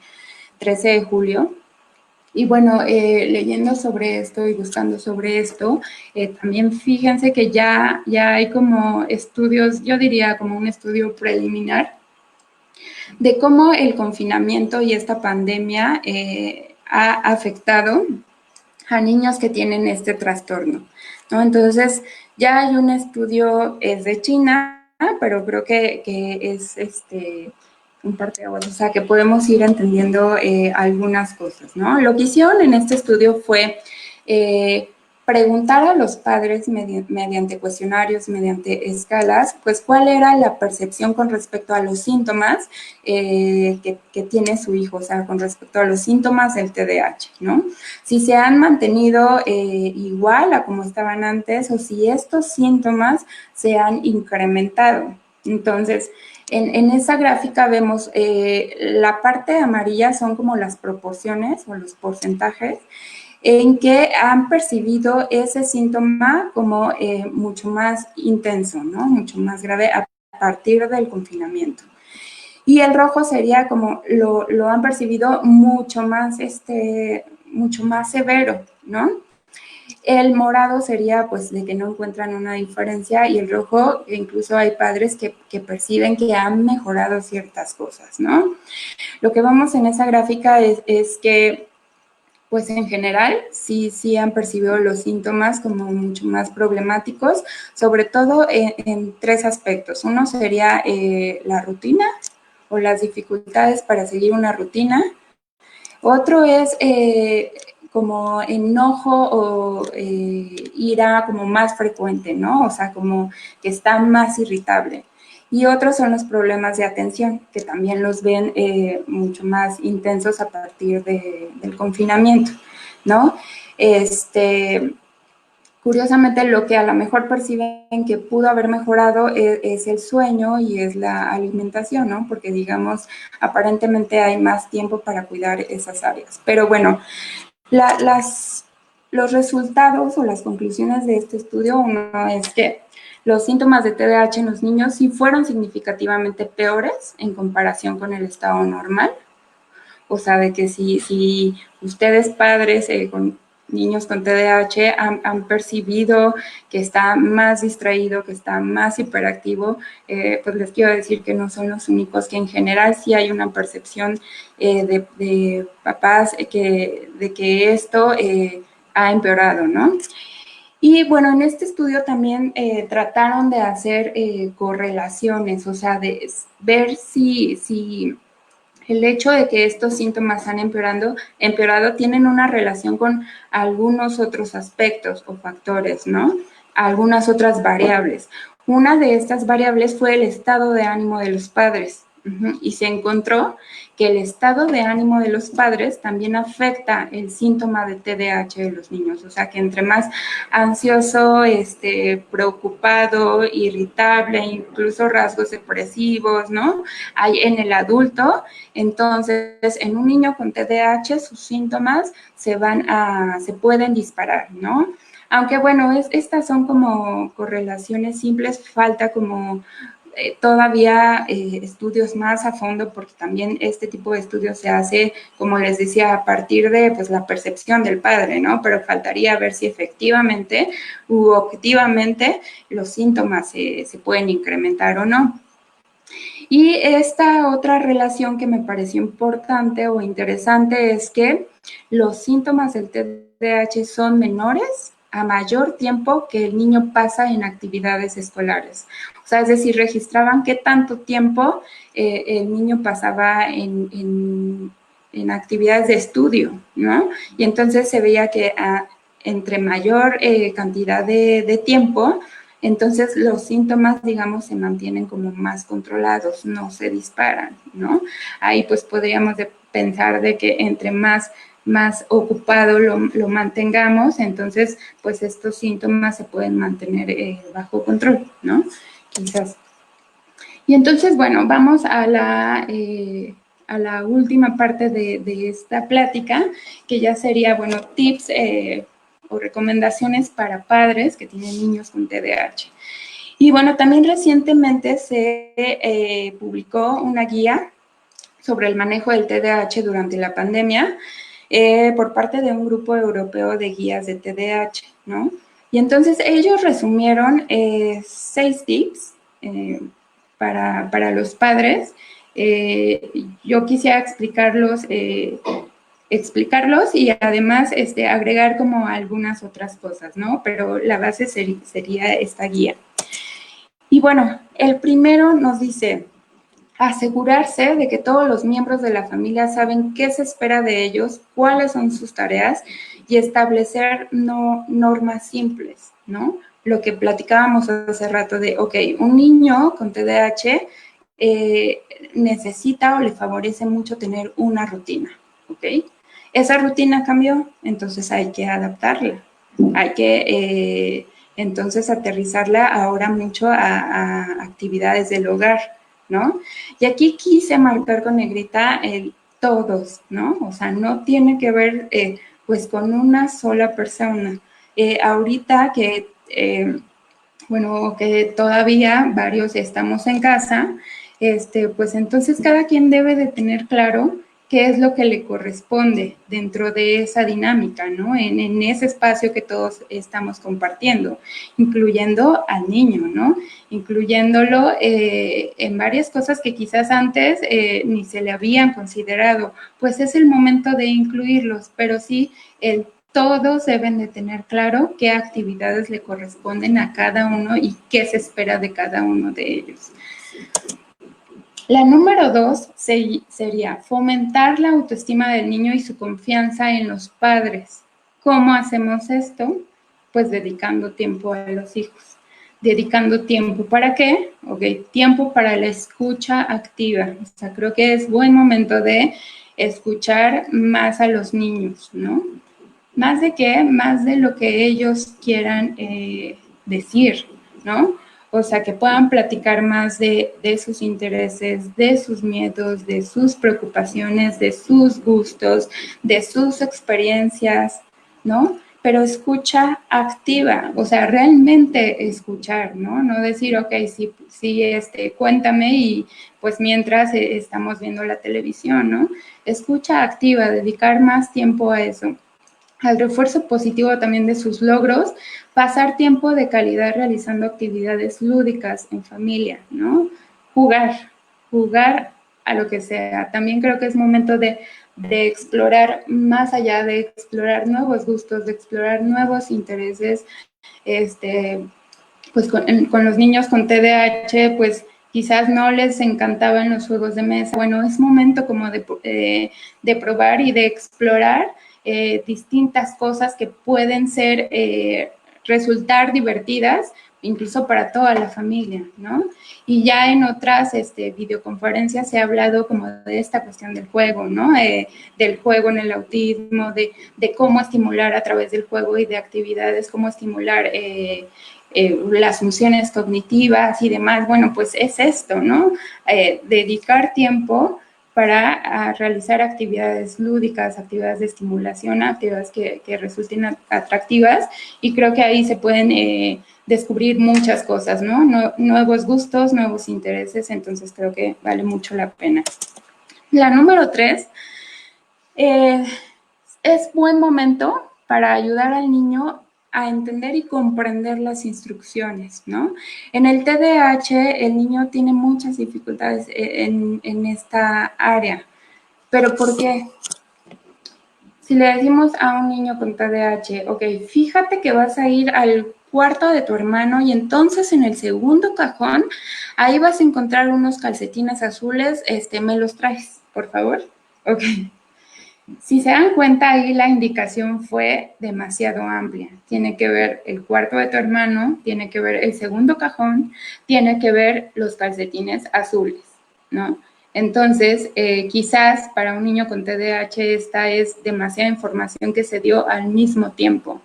13 de julio. Y bueno, leyendo sobre esto y buscando sobre esto, también fíjense que ya hay como estudios, yo diría como un estudio preliminar, de cómo el confinamiento y esta pandemia ha afectado a niños que tienen este trastorno, ¿no? Entonces, ya hay un estudio, es de China, pero creo que es un parteaguas, o sea, que podemos ir entendiendo algunas cosas, ¿no? Lo que hicieron en este estudio fue preguntar a los padres mediante cuestionarios, mediante escalas, pues cuál era la percepción con respecto a los síntomas que tiene su hijo, o sea, con respecto a los síntomas del TDAH, ¿no? Si se han mantenido igual a como estaban antes o si estos síntomas se han incrementado. Entonces, en esa gráfica vemos la parte amarilla son como las proporciones o los porcentajes en que han percibido ese síntoma como mucho más intenso, ¿no? Mucho más grave a partir del confinamiento. Y el rojo sería como lo han percibido mucho más severo, ¿no? El morado sería pues de que no encuentran una diferencia y el rojo, incluso hay padres que perciben que han mejorado ciertas cosas, ¿no? Lo que vemos en esa gráfica es que pues en general sí han percibido los síntomas como mucho más problemáticos, sobre todo en tres aspectos. Uno sería la rutina o las dificultades para seguir una rutina. Otro es como enojo o ira como más frecuente, ¿no? O sea, como que está más irritable. Y otros son los problemas de atención, que también los ven mucho más intensos a partir del confinamiento, ¿no? Curiosamente, lo que a lo mejor perciben que pudo haber mejorado es el sueño y es la alimentación, ¿no? Porque, digamos, aparentemente hay más tiempo para cuidar esas áreas. Pero bueno, los resultados o las conclusiones de este estudio, uno es que los síntomas de TDAH en los niños sí fueron significativamente peores en comparación con el estado normal. O sea, de que si ustedes padres con niños con TDAH han percibido que está más distraído, que está más hiperactivo, pues les quiero decir que no son los únicos, que en general sí hay una percepción de papás de que esto ha empeorado, ¿no? Y bueno, en este estudio también trataron de hacer correlaciones, o sea, de ver si el hecho de que estos síntomas han empeorado tienen una relación con algunos otros aspectos o factores, ¿no? Algunas otras variables. Una de estas variables fue el estado de ánimo de los padres. Y se encontró que el estado de ánimo de los padres también afecta el síntoma de TDAH de los niños. O sea, que entre más ansioso, preocupado, irritable, incluso rasgos depresivos, ¿no? Hay en el adulto, entonces en un niño con TDAH sus síntomas se pueden disparar, ¿no? Aunque bueno, estas son como correlaciones simples, falta como todavía estudios más a fondo, porque también este tipo de estudios se hace, como les decía, a partir de pues, la percepción del padre, ¿no? Pero faltaría ver si efectivamente u objetivamente los síntomas se pueden incrementar o no. Y esta otra relación que me pareció importante o interesante es que los síntomas del TDAH son menores a mayor tiempo que el niño pasa en actividades escolares. O sea, es decir, registraban qué tanto tiempo el niño pasaba en actividades de estudio, ¿no? Y entonces se veía que entre mayor cantidad de tiempo, entonces los síntomas, digamos, se mantienen como más controlados, no se disparan, ¿no? Ahí pues podríamos pensar de que entre más ocupado lo mantengamos, entonces pues estos síntomas se pueden mantener bajo control, ¿no? Quizás. Y entonces, bueno, vamos a la última parte de esta plática, que ya sería, bueno, tips o recomendaciones para padres que tienen niños con TDAH. Y bueno, también recientemente se publicó una guía sobre el manejo del TDAH durante la pandemia por parte de un grupo europeo de guías de TDAH, ¿no? Y entonces ellos resumieron 6 tips para los padres. Yo quisiera explicarlos y además agregar como algunas otras cosas, ¿no? Pero la base sería esta guía. Y bueno, el primero nos dice asegurarse de que todos los miembros de la familia saben qué se espera de ellos, cuáles son sus tareas y establecer normas simples, ¿no? Lo que platicábamos hace rato de, ok, un niño con TDAH necesita o le favorece mucho tener una rutina, ¿ok? Esa rutina cambió, entonces hay que adaptarla, hay que entonces aterrizarla ahora mucho a actividades del hogar, ¿no? Y aquí quise marcar con negrita el todos, ¿no? O sea, no tiene que ver pues con una sola persona. Ahorita que, bueno, que todavía varios estamos en casa, pues entonces cada quien debe de tener claro qué es lo que le corresponde dentro de esa dinámica, ¿no? En ese espacio que todos estamos compartiendo, incluyendo al niño, ¿no? Incluyéndolo en varias cosas que quizás antes ni se le habían considerado. Pues es el momento de incluirlos, pero sí todos deben de tener claro qué actividades le corresponden a cada uno y qué se espera de cada uno de ellos. La número 2 sería fomentar la autoestima del niño y su confianza en los padres. ¿Cómo hacemos esto? Pues dedicando tiempo a los hijos. Dedicando tiempo, ¿para qué? Ok, tiempo para la escucha activa. O sea, creo que es buen momento de escuchar más a los niños, ¿no? ¿Más de qué? Más de lo que ellos quieran decir, ¿no? O sea, que puedan platicar más de sus intereses, de sus miedos, de sus preocupaciones, de sus gustos, de sus experiencias, ¿no? pero escucha activa, o sea, realmente escuchar, ¿no? No decir, ok, sí, cuéntame y pues mientras estamos viendo la televisión, ¿no? Escucha activa, dedicar más tiempo a eso. Al refuerzo positivo también de sus logros, pasar tiempo de calidad realizando actividades lúdicas en familia, ¿no? Jugar a lo que sea. También creo que es momento de explorar más allá, de explorar nuevos gustos, de explorar nuevos intereses. Pues con los niños con TDAH, pues quizás no les encantaban los juegos de mesa. Bueno, es momento como de probar y de explorar distintas cosas que pueden ser, resultar divertidas, incluso para toda la familia, ¿no? Y ya en otras videoconferencias se ha hablado como de esta cuestión del juego, ¿no? Del juego en el autismo, de cómo estimular a través del juego y de actividades, cómo estimular las funciones cognitivas y demás. Bueno, pues es esto, ¿no? Dedicar tiempo para realizar actividades lúdicas, actividades de estimulación, actividades que resulten atractivas, y creo que ahí se pueden descubrir muchas cosas, ¿no? Nuevos gustos, nuevos intereses, entonces creo que vale mucho la pena. La número 3, es buen momento para ayudar al niño a entender y comprender las instrucciones, ¿no? En el TDAH, el niño tiene muchas dificultades en esta área. ¿Pero por qué? Si le decimos a un niño con TDAH, ok, fíjate que vas a ir al cuarto de tu hermano y entonces en el segundo cajón, ahí vas a encontrar unos calcetines azules, me los traes, por favor. Ok. Si se dan cuenta, ahí la indicación fue demasiado amplia. Tiene que ver el cuarto de tu hermano, tiene que ver el segundo cajón, tiene que ver los calcetines azules, ¿no? Entonces, quizás para un niño con TDAH esta es demasiada información que se dio al mismo tiempo.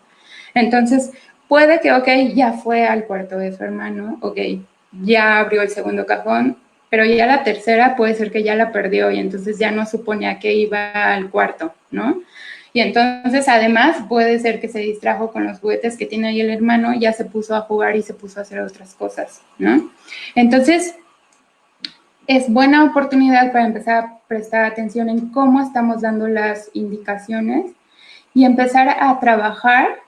Entonces, puede que, ok, ya fue al cuarto de su hermano, ok, ya abrió el segundo cajón, pero ya la tercera puede ser que ya la perdió y entonces ya no suponía que iba al cuarto, ¿no? Y entonces, además, puede ser que se distrajo con los juguetes que tiene ahí el hermano, ya se puso a jugar y se puso a hacer otras cosas, ¿no? Entonces, es buena oportunidad para empezar a prestar atención en cómo estamos dando las indicaciones y empezar a trabajar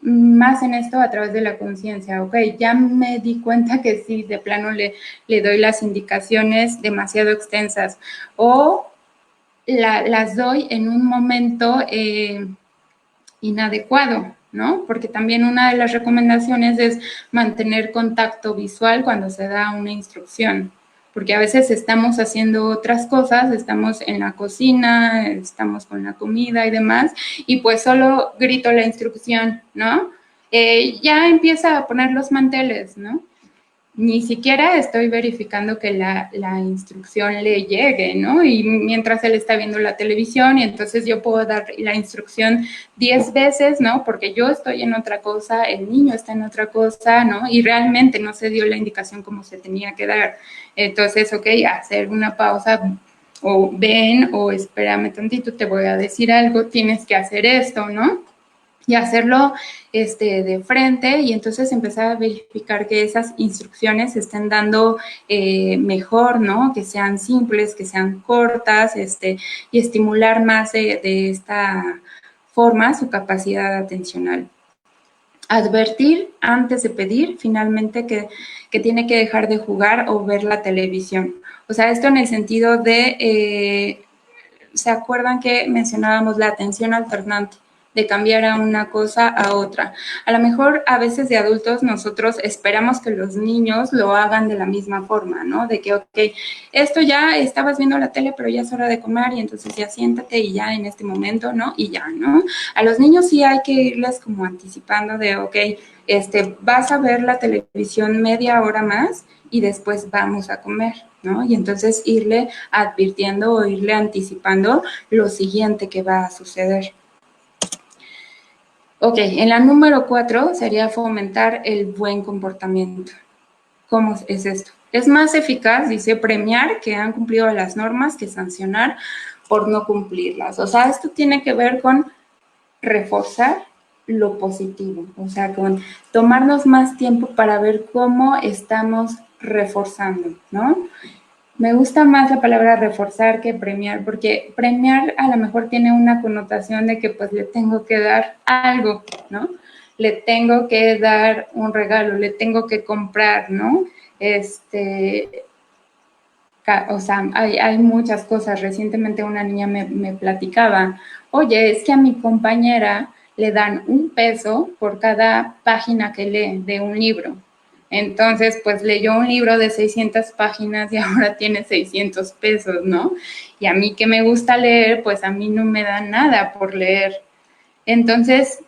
más en esto a través de la conciencia. Ok, ya me di cuenta que sí, de plano le doy las indicaciones demasiado extensas o las doy en un momento inadecuado, ¿no? Porque también una de las recomendaciones es mantener contacto visual cuando se da una instrucción, porque a veces estamos haciendo otras cosas, estamos en la cocina, estamos con la comida y demás, y pues solo grito la instrucción, ¿no? Ya empieza a poner los manteles, ¿no? Ni siquiera estoy verificando que la instrucción le llegue, ¿no? Y mientras él está viendo la televisión, y entonces yo puedo dar la instrucción 10 veces, ¿no? Porque yo estoy en otra cosa, el niño está en otra cosa, ¿no? Y realmente no se dio la indicación como se tenía que dar. Entonces, ok, hacer una pausa, o ven, o espérame tantito, te voy a decir algo, tienes que hacer esto, ¿no? Y hacerlo de frente, y entonces empezar a verificar que esas instrucciones se estén dando mejor, ¿no? Que sean simples, que sean cortas, y estimular más de esta forma su capacidad atencional. Advertir antes de pedir, finalmente, que tiene que dejar de jugar o ver la televisión. O sea, esto en el sentido de, ¿se acuerdan que mencionábamos la atención alternante? De cambiar a una cosa a otra. A lo mejor a veces de adultos nosotros esperamos que los niños lo hagan de la misma forma, ¿no? De que, ok, esto ya estabas viendo la tele, pero ya es hora de comer y entonces ya siéntate y ya en este momento, ¿no? Y ya, ¿no? A los niños sí hay que irles como anticipando de, ok, vas a ver la televisión media hora más y después vamos a comer, ¿no? Y entonces irle advirtiendo o irle anticipando lo siguiente que va a suceder. Ok, en la número 4 sería fomentar el buen comportamiento. ¿Cómo es esto? Es más eficaz, dice, premiar que han cumplido las normas que sancionar por no cumplirlas. O sea, esto tiene que ver con reforzar lo positivo, o sea, con tomarnos más tiempo para ver cómo estamos reforzando, ¿no? Me gusta más la palabra reforzar que premiar, porque premiar a lo mejor tiene una connotación de que pues le tengo que dar algo, ¿no? Le tengo que dar un regalo, le tengo que comprar, ¿no? O sea, hay muchas cosas. Recientemente una niña me platicaba, oye, es que a mi compañera le dan $1 por cada página que lee de un libro. Entonces, pues leyó un libro de 600 páginas y ahora tiene $600, ¿no? Y a mí que me gusta leer, pues a mí no me da nada por leer. Entonces,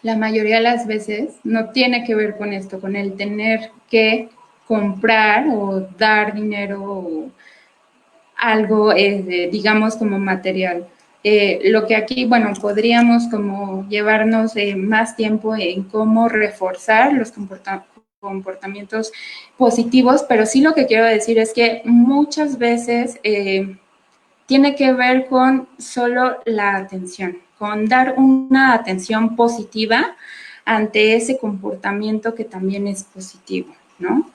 la mayoría de las veces no tiene que ver con esto, con el tener que comprar o dar dinero o algo, digamos, como material. Lo que aquí, bueno, podríamos como llevarnos más tiempo en cómo reforzar los comportamientos positivos, pero sí lo que quiero decir es que muchas veces tiene que ver con solo la atención, con dar una atención positiva ante ese comportamiento que también es positivo, ¿no?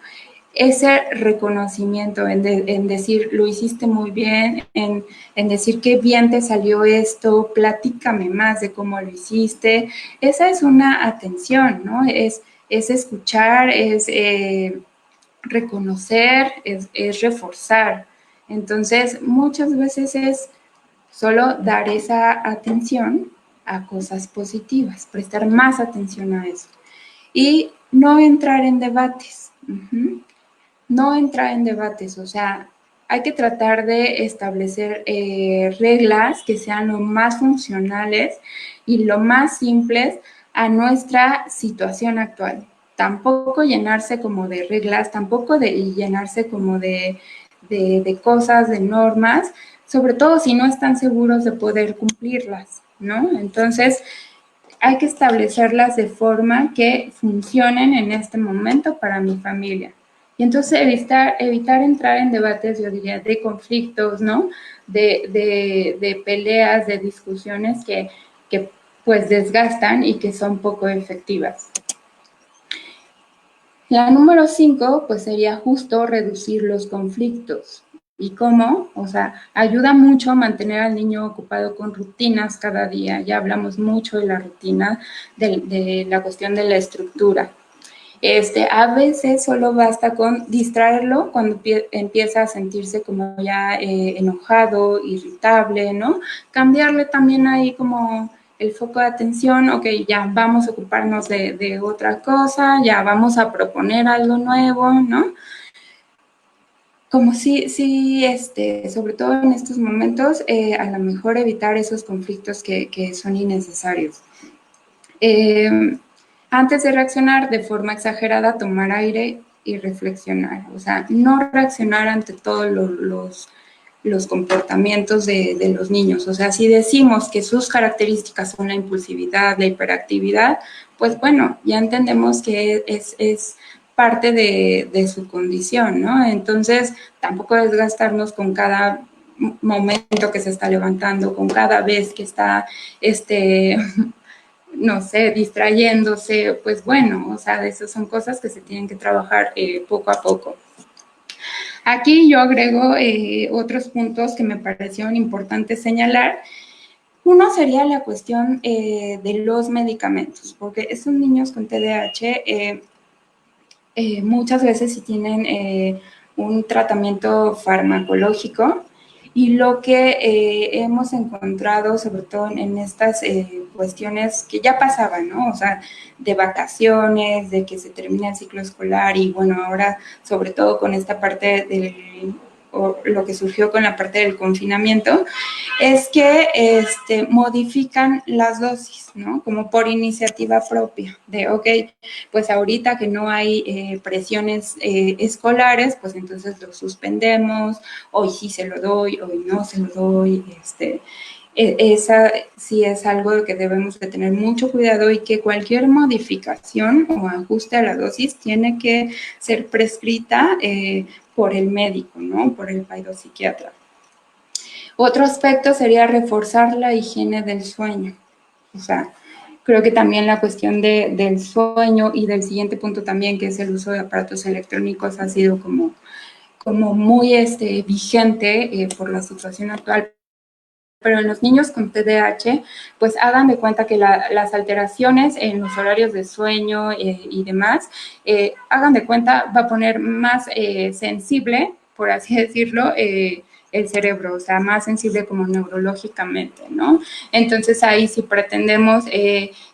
Ese reconocimiento en decir, lo hiciste muy bien, en decir qué bien te salió esto, platícame más de cómo lo hiciste, esa es una atención, ¿no? Es escuchar, es reconocer, es reforzar. Entonces, muchas veces es solo dar esa atención a cosas positivas, prestar más atención a eso. Y no entrar en debates. No entrar en debates, o sea, hay que tratar de establecer reglas que sean lo más funcionales y lo más simples a nuestra situación actual. Tampoco llenarse como de reglas, tampoco de llenarse como de cosas, de normas, sobre todo si no están seguros de poder cumplirlas, ¿no? Entonces, hay que establecerlas de forma que funcionen en este momento para mi familia. Y entonces evitar entrar en debates, yo diría, de conflictos, ¿no? De peleas, de discusiones que pues desgastan y que son poco efectivas. La número 5, pues sería justo reducir los conflictos. ¿Y cómo? O sea, ayuda mucho a mantener al niño ocupado con rutinas cada día. Ya hablamos mucho de la rutina, de la cuestión de la estructura. A veces solo basta con distraerlo cuando empieza a sentirse como ya enojado, irritable, ¿no? Cambiarle también ahí como el foco de atención, ok, ya vamos a ocuparnos de otra cosa, ya vamos a proponer algo nuevo, ¿no? Como sí, sobre todo en estos momentos, a lo mejor evitar esos conflictos que son innecesarios. Antes de reaccionar de forma exagerada, tomar aire y reflexionar. O sea, no reaccionar ante todos los comportamientos de los niños. O sea, si decimos que sus características son la impulsividad, la hiperactividad, pues bueno, ya entendemos que es parte de su condición, ¿no? Entonces, tampoco desgastarnos con cada momento que se está levantando, con cada vez que está, no sé, distrayéndose, pues bueno, o sea, esas son cosas que se tienen que trabajar poco a poco. Aquí yo agrego otros puntos que me parecieron importantes señalar. Uno sería la cuestión de los medicamentos, porque esos niños con TDAH muchas veces sí tienen un tratamiento farmacológico y lo que hemos encontrado, sobre todo en estas cuestiones que ya pasaban, ¿no? O sea, de vacaciones, de que se termina el ciclo escolar y bueno, ahora sobre todo con esta parte o lo que surgió con la parte del confinamiento, es que modifican las dosis, ¿no? Como por iniciativa propia, de, ok, pues ahorita que no hay presiones escolares, pues entonces lo suspendemos, hoy sí se lo doy, hoy no se lo doy, esa sí es algo de que debemos de tener mucho cuidado y que cualquier modificación o ajuste a la dosis tiene que ser prescrita por el médico, ¿no? Por el psiquiatra. Otro aspecto sería reforzar la higiene del sueño. O sea, Creo que también la cuestión del sueño y del siguiente punto también, que es el uso de aparatos electrónicos, ha sido como muy vigente por la situación actual. Pero en los niños con TDAH, pues hagan de cuenta que las alteraciones en los horarios de sueño y demás, hagan de cuenta, va a poner más sensible, por así decirlo, el cerebro, o sea, más sensible como neurológicamente, ¿no? Entonces ahí si pretendemos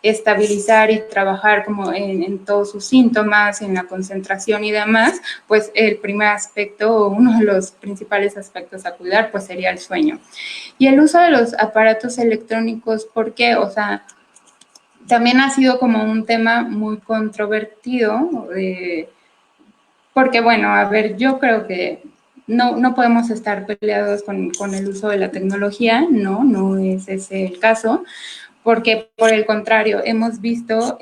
estabilizar y trabajar como en todos sus síntomas, en la concentración y demás, pues el primer aspecto o uno de los principales aspectos a cuidar pues sería el sueño. Y el uso de los aparatos electrónicos, ¿por qué? O sea, también ha sido como un tema muy controvertido, porque bueno, a ver, yo creo que no podemos estar peleados con el uso de la tecnología, no es ese el caso, porque por el contrario, hemos visto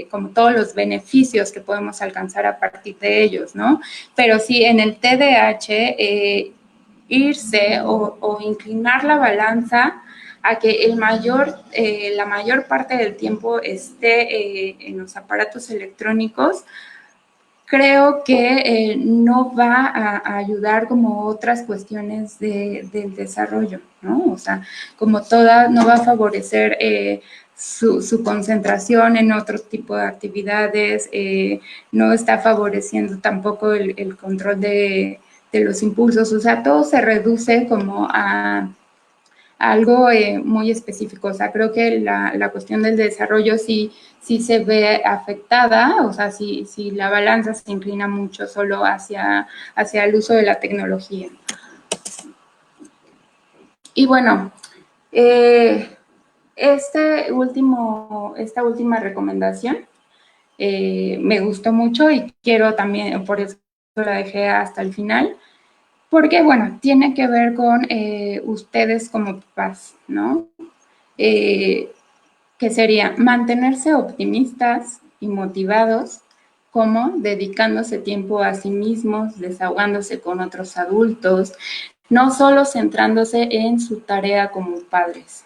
como todos los beneficios que podemos alcanzar a partir de ellos, ¿no? Pero sí, en el TDAH, irse o inclinar la balanza a que la mayor parte del tiempo esté en los aparatos electrónicos, creo que no va a ayudar como otras cuestiones del desarrollo, ¿no? O sea, como toda, no va a favorecer su concentración en otro tipo de actividades, no está favoreciendo tampoco el control de los impulsos, o sea, todo se reduce como a algo muy específico. O sea, creo que la cuestión del desarrollo sí se ve afectada, o sea, si la balanza se inclina mucho solo hacia el uso de la tecnología. Y bueno, esta última recomendación me gustó mucho y quiero también, por eso la dejé hasta el final, porque, bueno, tiene que ver con ustedes como papás, ¿no? Que sería mantenerse optimistas y motivados, como dedicándose tiempo a sí mismos, desahogándose con otros adultos, no solo centrándose en su tarea como padres.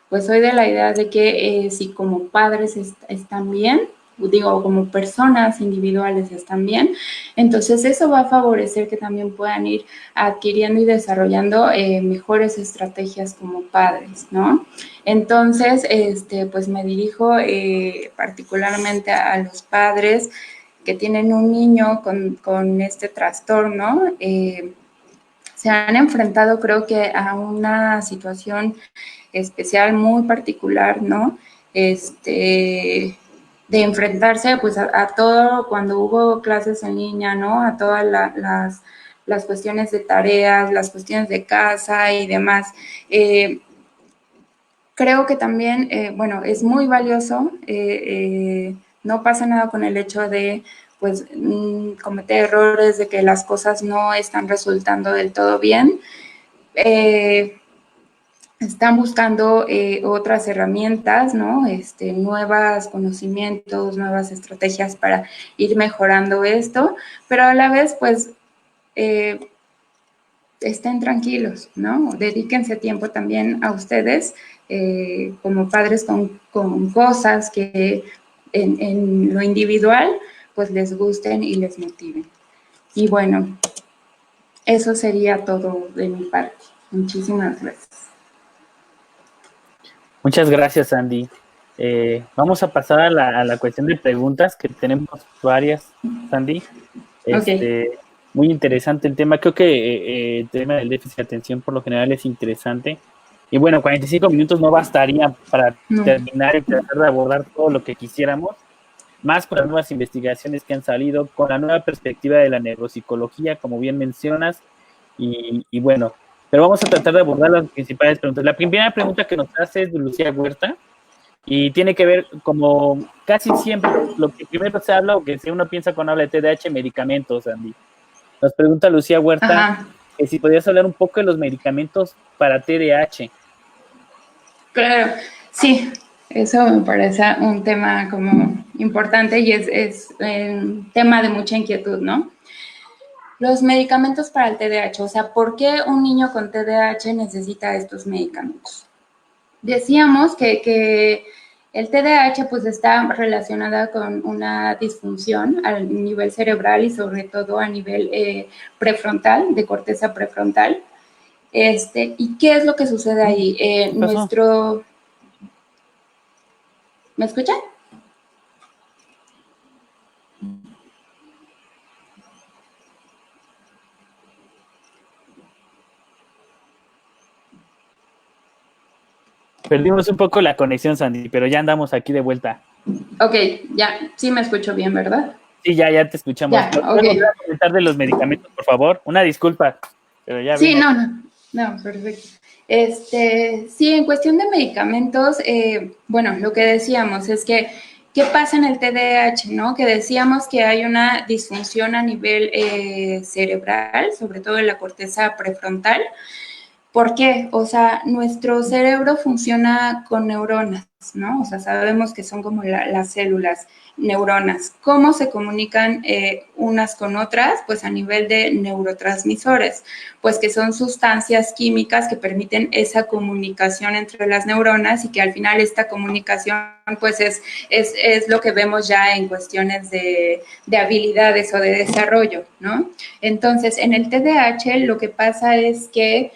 Pues soy de la idea de que si como padres están bien, digo, como personas individuales están bien, entonces eso va a favorecer que también puedan ir adquiriendo y desarrollando mejores estrategias como padres, ¿no? Entonces, pues me dirijo particularmente a los padres que tienen un niño con este trastorno. Se han enfrentado, creo que, a una situación especial, muy particular, ¿no? De enfrentarse pues a todo, cuando hubo clases en línea, ¿no? A todas las cuestiones de tareas, las cuestiones de casa y demás. Creo que también, bueno, es muy valioso, no pasa nada con el hecho de pues cometer errores, de que las cosas no están resultando del todo bien. Están buscando otras herramientas, ¿no? Nuevos conocimientos, nuevas estrategias para ir mejorando esto, pero a la vez, pues, estén tranquilos, ¿no? Dedíquense tiempo también a ustedes como padres con cosas que en lo individual, pues, les gusten y les motiven. Y bueno, eso sería todo de mi parte. Muchísimas gracias. Muchas gracias, Andy. Vamos a pasar a la cuestión de preguntas, que tenemos varias, Sandy. Okay. Muy interesante el tema. Creo que el tema del déficit de atención por lo general es interesante. Y bueno, 45 minutos no bastaría para terminar y tratar de abordar todo lo que quisiéramos, más con las nuevas investigaciones que han salido, con la nueva perspectiva de la neuropsicología, como bien mencionas. Y bueno, pero vamos a tratar de abordar las principales preguntas. La primera pregunta que nos hace es de Lucía Huerta y tiene que ver, como casi siempre, lo que primero se habla o que si uno piensa cuando habla de TDAH, medicamentos, Andy. Nos pregunta Lucía Huerta que si podrías hablar un poco de los medicamentos para TDAH. Claro, sí, eso me parece un tema como importante y es un tema de mucha inquietud, ¿no? Los medicamentos para el TDAH, o sea, ¿por qué un niño con TDAH necesita estos medicamentos? Decíamos que El TDAH pues está relacionada con una disfunción a nivel cerebral y sobre todo a nivel prefrontal, de corteza prefrontal. ¿Y qué es lo que sucede ahí? ¿Me escuchan? Perdimos un poco la conexión, Sandy, pero ya andamos aquí de vuelta. Ok, ya, sí me escucho bien, ¿verdad? Sí, ya te escuchamos. Ya, ¿Puedes okay. volver a comentar de los medicamentos, por favor? Una disculpa, pero ya Sí, vimos. no, perfecto. Sí, en cuestión de medicamentos, bueno, lo que decíamos es que, ¿qué pasa en el TDAH, no? Que decíamos que hay una disfunción a nivel cerebral, sobre todo en la corteza prefrontal. ¿Por qué? O sea, nuestro cerebro funciona con neuronas, ¿no? O sea, sabemos que son como las células, neuronas. ¿Cómo se comunican unas con otras? Pues a nivel de neurotransmisores, pues que son sustancias químicas que permiten esa comunicación entre las neuronas y que al final esta comunicación pues es lo que vemos ya en cuestiones de habilidades o de desarrollo, ¿no? Entonces, en el TDAH lo que pasa es que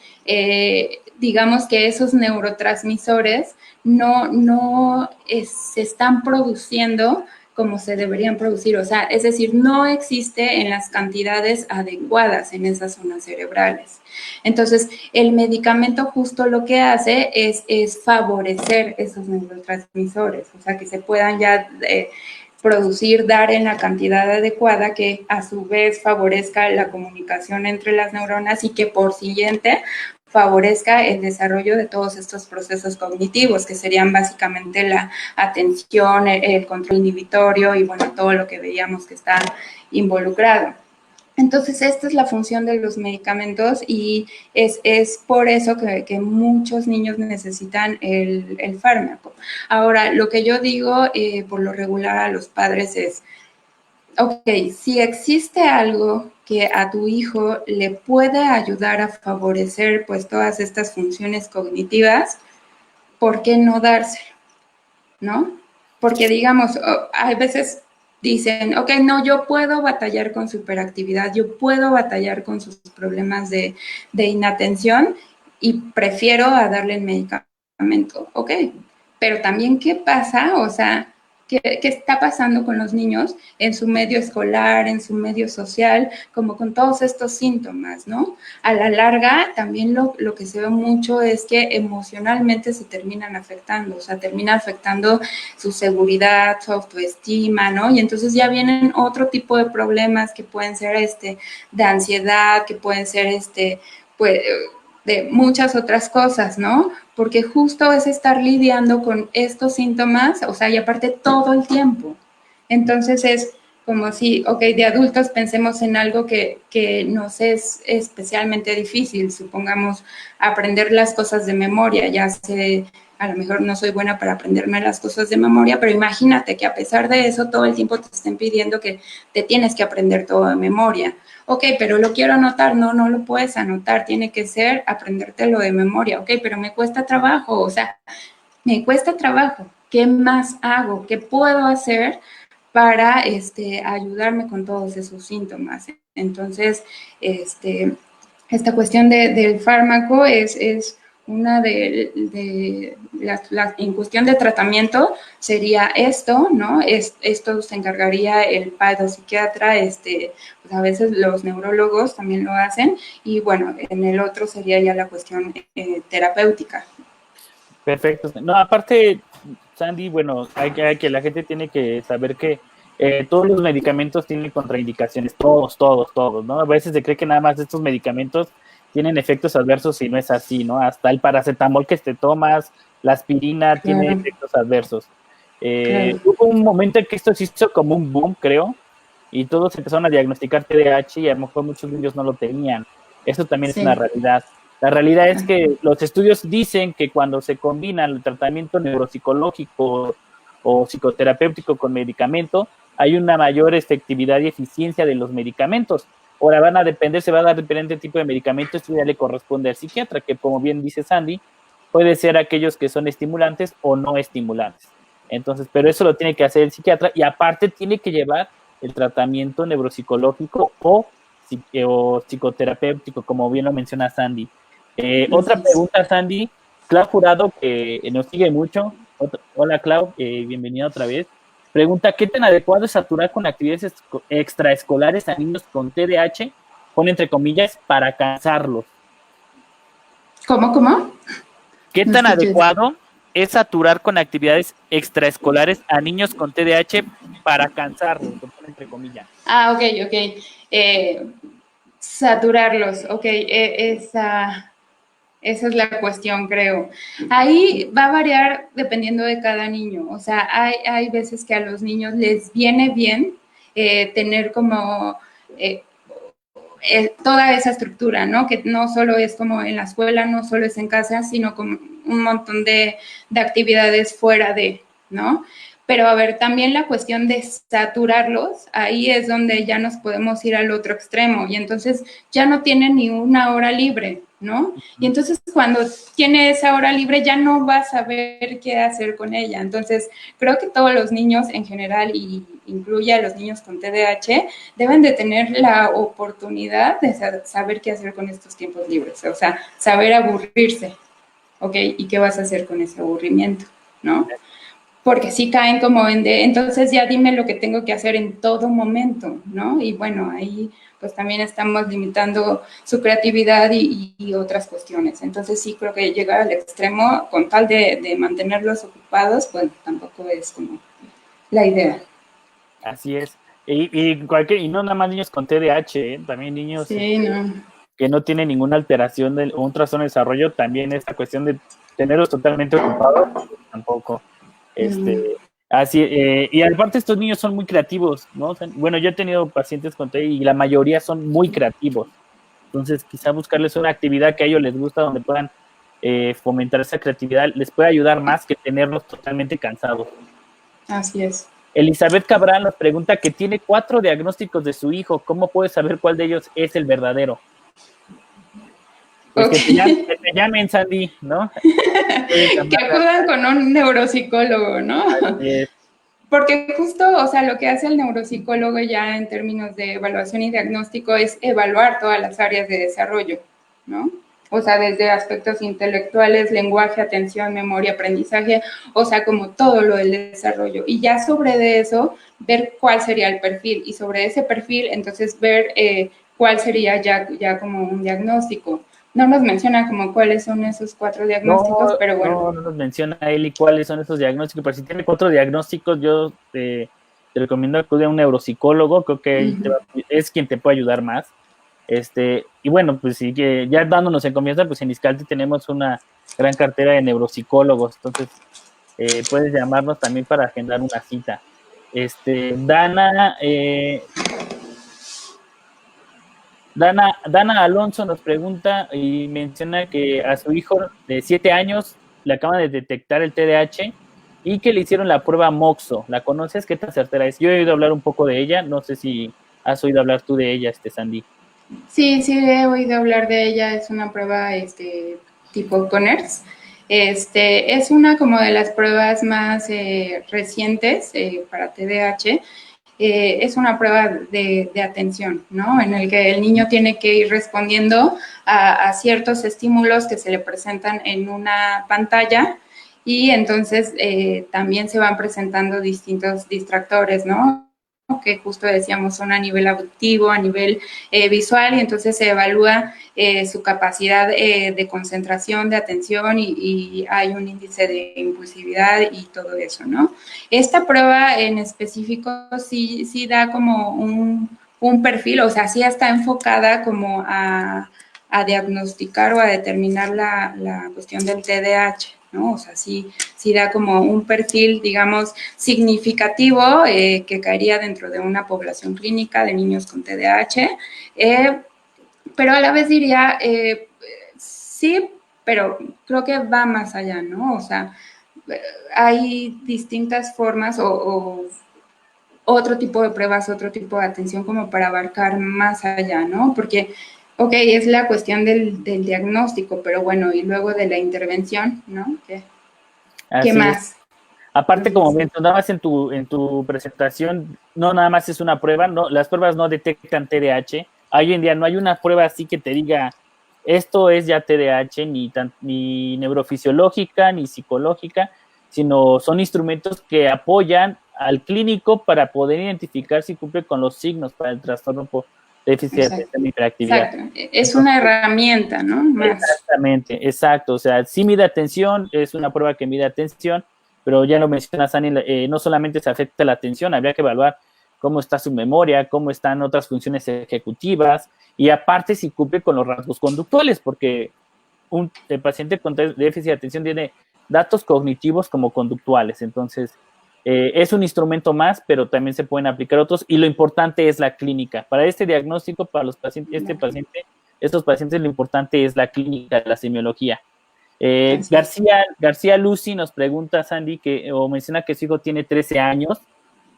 digamos que esos neurotransmisores no se están produciendo como se deberían producir, o sea, es decir, no existe en las cantidades adecuadas en esas zonas cerebrales. Entonces, el medicamento justo lo que hace es favorecer esos neurotransmisores, o sea, que se puedan ya producir, dar en la cantidad adecuada que a su vez favorezca la comunicación entre las neuronas y que por siguiente favorezca el desarrollo de todos estos procesos cognitivos, que serían básicamente la atención, el control inhibitorio y bueno, todo lo que veíamos que está involucrado. Entonces, esta es la función de los medicamentos y es por eso que muchos niños necesitan el fármaco. Ahora, lo que yo digo por lo regular a los padres es, ok, si existe algo que a tu hijo le puede ayudar a favorecer pues todas estas funciones cognitivas, ¿por qué no dárselo? ¿No? Porque digamos, hay veces dicen, ok, no, yo puedo batallar con su hiperactividad, yo puedo batallar con sus problemas de inatención y prefiero a darle el medicamento, ok, pero también ¿qué pasa? O sea, ¿qué está pasando con los niños en su medio escolar, en su medio social, como con todos estos síntomas, ¿no? A la larga, también lo que se ve mucho es que emocionalmente se terminan afectando, o sea, termina afectando su seguridad, su autoestima, ¿no? Y entonces ya vienen otro tipo de problemas que pueden ser de ansiedad, que pueden ser pues de muchas otras cosas, ¿no? Porque justo es estar lidiando con estos síntomas, o sea, y aparte todo el tiempo. Entonces es como si, ok, de adultos pensemos en algo que nos es especialmente difícil, supongamos aprender las cosas de memoria, ya sé, a lo mejor no soy buena para aprenderme las cosas de memoria, pero imagínate que a pesar de eso todo el tiempo te estén pidiendo que te tienes que aprender todo de memoria. Ok, pero lo quiero anotar, no lo puedes anotar, tiene que ser aprendértelo de memoria, ok, pero me cuesta trabajo, o sea, me cuesta trabajo, ¿qué más hago? ¿Qué puedo hacer para ayudarme con todos esos síntomas? Entonces, esta cuestión del fármaco es una de en cuestión de tratamiento sería esto, ¿no? Esto se encargaría el psiquiatra, pues a veces los neurólogos también lo hacen, y bueno, en el otro sería ya la cuestión terapéutica. Perfecto. No, aparte, Sandy, bueno, hay que la gente tiene que saber que todos los medicamentos tienen contraindicaciones, todos, ¿no? A veces se cree que nada más estos medicamentos tienen efectos adversos y no es así, ¿no? Hasta el paracetamol que te tomas, la aspirina, tiene efectos adversos. Hubo un momento en que esto se hizo como un boom, creo, y todos empezaron a diagnosticar TDAH y a lo mejor muchos niños no lo tenían. Eso también es una realidad. La realidad es que los estudios dicen que cuando se combina el tratamiento neuropsicológico o psicoterapéutico con medicamento, hay una mayor efectividad y eficiencia de los medicamentos. Ahora se va a dar diferente tipo de medicamentos, esto ya le corresponde al psiquiatra, que como bien dice Sandy, puede ser aquellos que son estimulantes o no estimulantes. Entonces, pero eso lo tiene que hacer el psiquiatra y aparte tiene que llevar el tratamiento neuropsicológico o psicoterapéutico, como bien lo menciona Sandy. Otra pregunta, Sandy. Clau Jurado, que nos sigue mucho. Hola, Clau, bienvenida otra vez. Pregunta, ¿qué tan adecuado es saturar con actividades extraescolares a niños con TDAH, pone entre comillas, para cansarlos? ¿Cómo? ¿Qué tan adecuado es saturar con actividades extraescolares a niños con TDAH para cansarlos, pone entre comillas? Ok. Saturarlos, ok, esa es la cuestión, creo. Ahí va a variar dependiendo de cada niño. O sea, hay veces que a los niños les viene bien tener como toda esa estructura, ¿no? Que no solo es como en la escuela, no solo es en casa, sino como un montón de actividades fuera de, ¿no? Pero a ver, también la cuestión de saturarlos, ahí es donde ya nos podemos ir al otro extremo y entonces ya no tienen ni una hora libre, ¿no? Y entonces cuando tiene esa hora libre ya no va a saber qué hacer con ella. Entonces creo que todos los niños en general, y incluye a los niños con TDAH, deben de tener la oportunidad de saber qué hacer con estos tiempos libres, o sea, saber aburrirse, ¿ok? ¿Y qué vas a hacer con ese aburrimiento, no? Porque sí caen como entonces ya dime lo que tengo que hacer en todo momento, ¿no? Y bueno, ahí pues también estamos limitando su creatividad y otras cuestiones. Entonces sí creo que llegar al extremo con tal de mantenerlos ocupados, pues tampoco es como la idea. Así es. Y no nada más niños con TDAH, también niños que no tienen ninguna alteración o un trastorno de desarrollo, también esta cuestión de tenerlos totalmente ocupados, tampoco. Así, y aparte estos niños son muy creativos, ¿no? Bueno, yo he tenido pacientes con TDAH y la mayoría son muy creativos. Entonces, quizá buscarles una actividad que a ellos les gusta, donde puedan fomentar esa creatividad, les puede ayudar más que tenerlos totalmente cansados. Así es. Elizabeth Cabral nos pregunta que tiene 4 diagnósticos de su hijo. ¿Cómo puede saber cuál de ellos es el verdadero? Pues que te llamen, Sandy, ¿no? Que acudan con un neuropsicólogo, ¿no? Porque justo, o sea, lo que hace el neuropsicólogo ya en términos de evaluación y diagnóstico es evaluar todas las áreas de desarrollo, ¿no? O sea, desde aspectos intelectuales, lenguaje, atención, memoria, aprendizaje, o sea, como todo lo del desarrollo. Y ya sobre eso, ver cuál sería el perfil. Y sobre ese perfil, entonces, ver cuál sería ya como un diagnóstico. No nos menciona como cuáles son esos 4 diagnósticos, pero bueno. No nos menciona él y cuáles son esos diagnósticos, pero si tiene 4 diagnósticos, yo te recomiendo acudir a un neuropsicólogo, creo que es quien te puede ayudar más. Y bueno, pues sí, que ya dándonos en confianza, pues en Iscalti tenemos una gran cartera de neuropsicólogos, entonces puedes llamarnos también para agendar una cita. Dana Alonso nos pregunta y menciona que a su hijo de 7 años le acaban de detectar el TDAH y que le hicieron la prueba MOXO. ¿La conoces? ¿Qué tan certera es? Yo he oído hablar un poco de ella, no sé si has oído hablar tú de ella, Sandy. Sí, he oído hablar de ella, es una prueba tipo Conners. Es una como de las pruebas más recientes para TDAH. Es una prueba de atención, ¿no? En el que el niño tiene que ir respondiendo a ciertos estímulos que se le presentan en una pantalla y entonces también se van presentando distintos distractores, ¿no? Que justo decíamos son a nivel auditivo, a nivel visual, y entonces se evalúa su capacidad de concentración, de atención, y hay un índice de impulsividad y todo eso, ¿no? Esta prueba en específico sí da como un perfil, o sea, sí está enfocada como a diagnosticar o a determinar la cuestión del TDAH, ¿no? O sea, sí da como un perfil, digamos, significativo que caería dentro de una población clínica de niños con TDAH, pero a la vez diría, sí, pero creo que va más allá, ¿no? O sea, hay distintas formas o otro tipo de pruebas, otro tipo de atención como para abarcar más allá, ¿no? Porque ok, es la cuestión del diagnóstico, pero bueno, y luego de la intervención, ¿no? ¿Qué más? Aparte, como mencionabas en tu presentación, no nada más es una prueba, no, las pruebas no detectan TDAH. Hoy en día no hay una prueba así que te diga esto es ya TDAH, ni neurofisiológica, ni psicológica, sino son instrumentos que apoyan al clínico para poder identificar si cumple con los signos para el trastorno por déficit de atención y hiperactividad. Exacto, es una herramienta, ¿no? Más. Exactamente, exacto. O sea, sí mide atención, es una prueba que mide atención, pero ya lo mencionas, Ani, no solamente se afecta la atención, habría que evaluar cómo está su memoria, cómo están otras funciones ejecutivas, y aparte si cumple con los rasgos conductuales, porque el paciente con déficit de atención tiene datos cognitivos como conductuales. Entonces, es un instrumento más, pero también se pueden aplicar otros, y lo importante es la clínica. Para este diagnóstico, para los pacientes, estos pacientes, lo importante es la clínica, la semiología. García Lucy nos pregunta, Sandy, o menciona que su hijo tiene 13 años,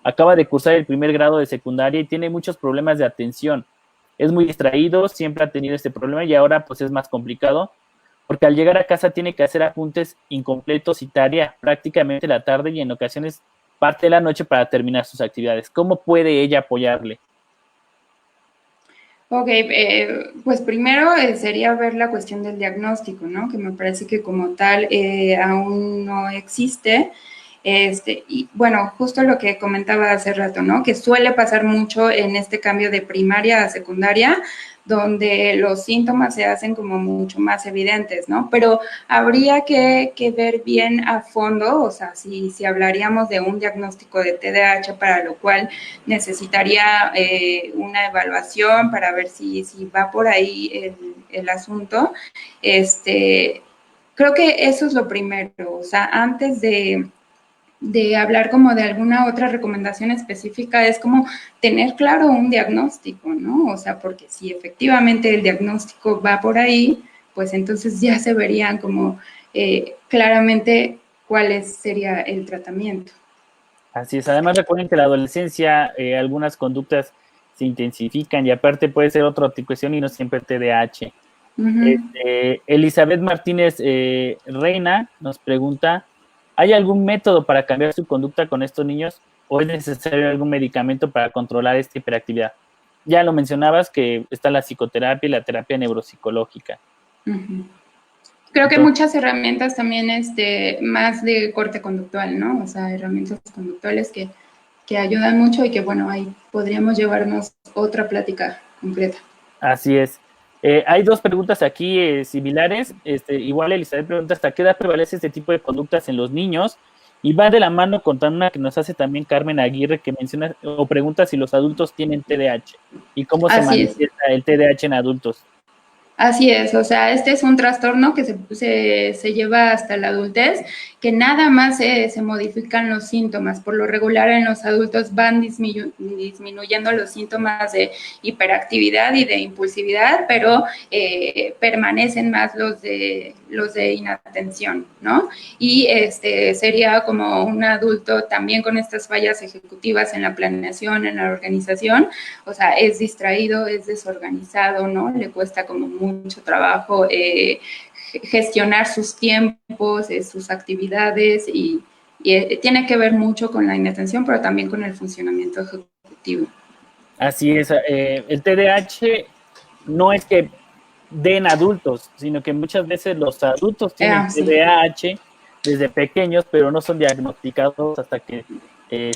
acaba de cursar el primer grado de secundaria y tiene muchos problemas de atención. Es muy distraído, siempre ha tenido este problema y ahora pues es más complicado, porque al llegar a casa tiene que hacer apuntes incompletos y tarea prácticamente la tarde y en ocasiones parte de la noche para terminar sus actividades. ¿Cómo puede ella apoyarle? Ok, pues primero sería ver la cuestión del diagnóstico, ¿no? Que me parece que como tal aún no existe. Y bueno, justo lo que comentaba hace rato, ¿no? Que suele pasar mucho en este cambio de primaria a secundaria, donde los síntomas se hacen como mucho más evidentes, ¿no? Pero habría que ver bien a fondo, o sea, si hablaríamos de un diagnóstico de TDAH, para lo cual necesitaría una evaluación para ver si va por ahí el asunto. Creo que eso es lo primero, o sea, antes de hablar como de alguna otra recomendación específica, es como tener claro un diagnóstico, ¿no? O sea, porque si efectivamente el diagnóstico va por ahí, pues entonces ya se verían como claramente cuál sería el tratamiento. Así es. Además, recuerden que en la adolescencia algunas conductas se intensifican y aparte puede ser otra cuestión y no siempre TDAH. Elizabeth Martínez Reina nos pregunta, ¿hay algún método para cambiar su conducta con estos niños o es necesario algún medicamento para controlar esta hiperactividad? Ya lo mencionabas que está la psicoterapia y la terapia neuropsicológica. Creo que muchas herramientas también más de corte conductual, ¿no? O sea, herramientas conductuales que ayudan mucho y que, bueno, ahí podríamos llevarnos otra plática completa. Así es. Hay dos preguntas aquí similares. Igual Elizabeth pregunta, ¿hasta qué edad prevalece este tipo de conductas en los niños? Y va de la mano con una que nos hace también Carmen Aguirre, que menciona o pregunta si los adultos tienen TDAH y cómo se manifiesta el TDAH en adultos. Así es, o sea, este es un trastorno que se lleva hasta la adultez, que nada más se modifican los síntomas. Por lo regular en los adultos van disminuyendo los síntomas de hiperactividad y de impulsividad, pero permanecen más los de inatención, ¿no? Y sería como un adulto también con estas fallas ejecutivas en la planeación, en la organización, o sea, es distraído, es desorganizado, ¿no? Le cuesta como mucho trabajo gestionar sus tiempos, sus actividades y tiene que ver mucho con la inatención, pero también con el funcionamiento ejecutivo. Así es, el TDAH no es que den adultos, sino que muchas veces los adultos tienen TDAH desde pequeños, pero no son diagnosticados hasta que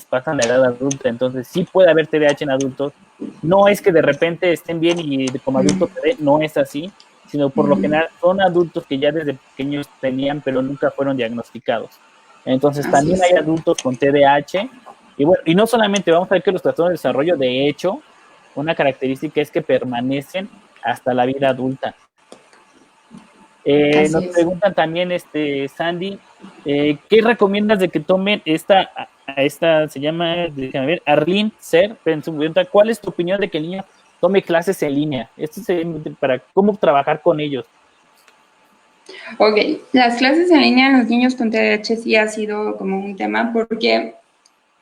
pasan la edad adulta. Entonces sí puede haber TDAH en adultos. No es que de repente estén bien y como adultos no es así, sino por lo general son adultos que ya desde pequeños tenían, pero nunca fueron diagnosticados. Entonces así también hay adultos con TDAH. Y bueno, y no solamente vamos a ver que los trastornos de desarrollo, de hecho, una característica es que permanecen hasta la vida adulta. Nos preguntan también, Sandy, ¿qué recomiendas de que tomen esta se llama, déjame ver, Arlene Ser, ¿cuál es tu opinión de que el niño tome clases en línea? Esto es para cómo trabajar con ellos. Ok, las clases en línea en los niños con TDAH sí ha sido como un tema porque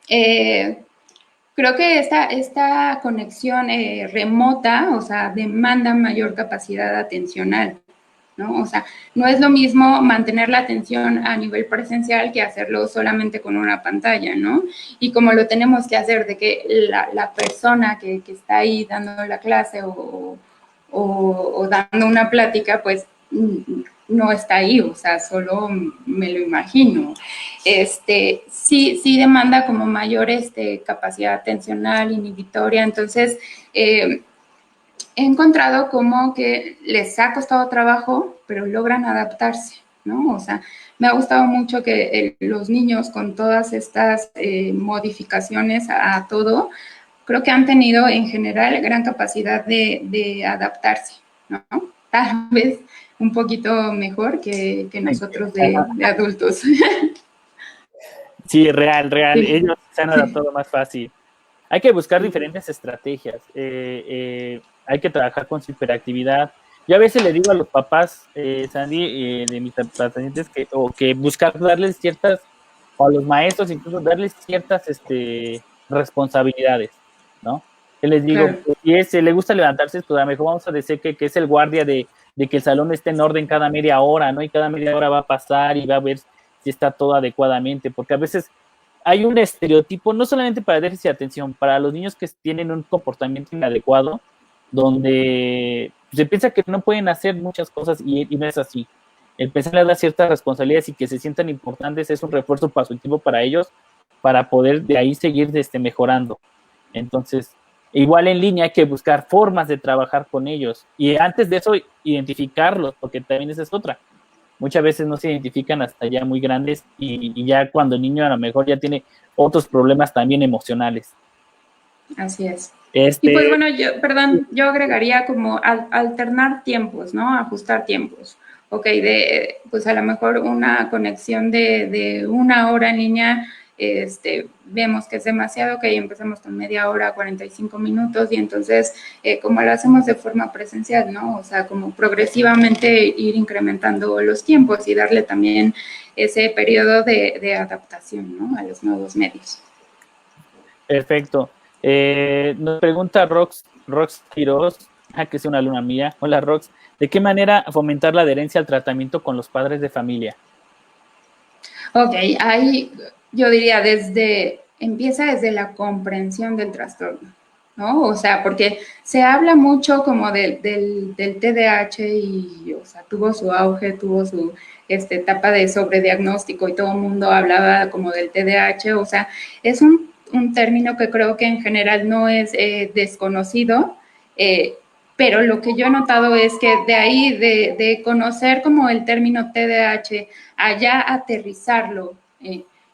creo que esta conexión remota, o sea, demanda mayor capacidad atencional, ¿no? O sea, no es lo mismo mantener la atención a nivel presencial que hacerlo solamente con una pantalla, ¿no? Y como lo tenemos que hacer de que la persona que está ahí dando la clase o dando una plática, pues no está ahí, o sea, solo me lo imagino. Sí demanda como mayor capacidad atencional, inhibitoria, entonces he encontrado como que les ha costado trabajo, pero logran adaptarse, ¿no? O sea, me ha gustado mucho que los niños con todas estas modificaciones a todo, creo que han tenido en general gran capacidad de adaptarse, ¿no? Tal vez un poquito mejor que nosotros de adultos. Sí, real. Sí. Ellos se han adaptado más fácil. Hay que buscar diferentes estrategias. Hay que trabajar con su hiperactividad. Yo a veces le digo a los papás, Sandy, de mis pacientes, que buscar darles ciertas, o a los maestros incluso darles ciertas responsabilidades, ¿no? Que les digo, Claro. si le gusta levantarse, pues a lo mejor vamos a decir que es el guardia de que el salón esté en orden cada media hora, ¿no? Y cada media hora va a pasar y va a ver si está todo adecuadamente, porque a veces hay un estereotipo, no solamente para déficit de atención, para los niños que tienen un comportamiento inadecuado, donde se piensa que no pueden hacer muchas cosas y no es así. El pensar a dar ciertas responsabilidades y que se sientan importantes es un refuerzo positivo para ellos, para poder de ahí seguir mejorando. Entonces, igual en línea hay que buscar formas de trabajar con ellos y antes de eso identificarlos, porque también esa es otra. Muchas veces no se identifican hasta ya muy grandes y ya cuando el niño a lo mejor ya tiene otros problemas también emocionales. Así es. Y pues bueno, yo agregaría como alternar tiempos, ¿no? Ajustar tiempos. Ok, pues a lo mejor una conexión de 1 hora en línea, vemos que es demasiado, ok, empezamos con media hora, 45 minutos, y entonces, como lo hacemos de forma presencial, ¿no? O sea, como progresivamente ir incrementando los tiempos y darle también ese periodo de adaptación, ¿no? A los nuevos medios. Perfecto. Nos pregunta Rox Quiroz, que es una alumna mía. Hola, Rox. ¿De qué manera fomentar la adherencia al tratamiento con los padres de familia? Ok, ahí yo diría empieza desde la comprensión del trastorno, ¿no? O sea, porque se habla mucho como del TDAH y, o sea, tuvo su auge, tuvo su etapa de sobrediagnóstico y todo el mundo hablaba como del TDAH, o sea, es un término que creo que en general no es desconocido, pero lo que yo he notado es que de ahí, de conocer como el término TDAH, allá aterrizarlo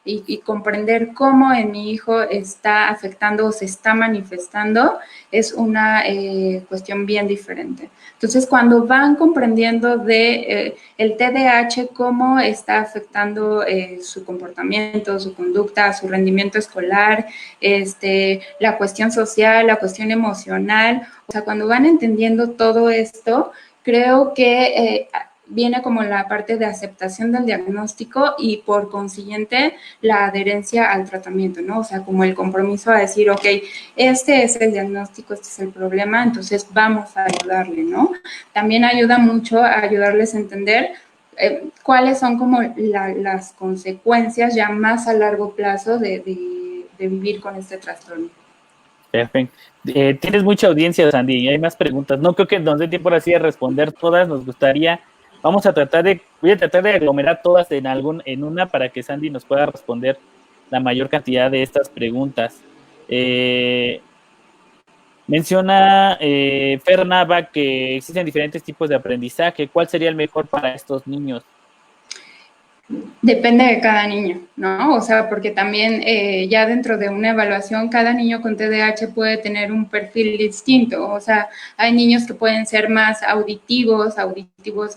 y comprender cómo en mi hijo está afectando o se está manifestando es una cuestión bien diferente. Entonces, cuando van comprendiendo el TDAH, cómo está afectando su comportamiento, su conducta, su rendimiento escolar, la cuestión social, la cuestión emocional, o sea, cuando van entendiendo todo esto, creo que viene como la parte de aceptación del diagnóstico y por consiguiente la adherencia al tratamiento, ¿no? O sea, como el compromiso a decir, ok, este es el diagnóstico, este es el problema, entonces vamos a ayudarle, ¿no? También ayuda mucho a ayudarles a entender cuáles son como las consecuencias ya más a largo plazo de vivir con este trastorno. Perfecto. Tienes mucha audiencia, Sandy, y hay más preguntas. No creo que nos dé tiempo así de responder todas. Nos gustaría, voy a tratar de aglomerar todas en una para que Sandy nos pueda responder la mayor cantidad de estas preguntas. Menciona Fer Nava que existen diferentes tipos de aprendizaje. ¿Cuál sería el mejor para estos niños? Depende de cada niño, ¿no? O sea, porque también ya dentro de una evaluación, cada niño con TDAH puede tener un perfil distinto. O sea, hay niños que pueden ser más auditivos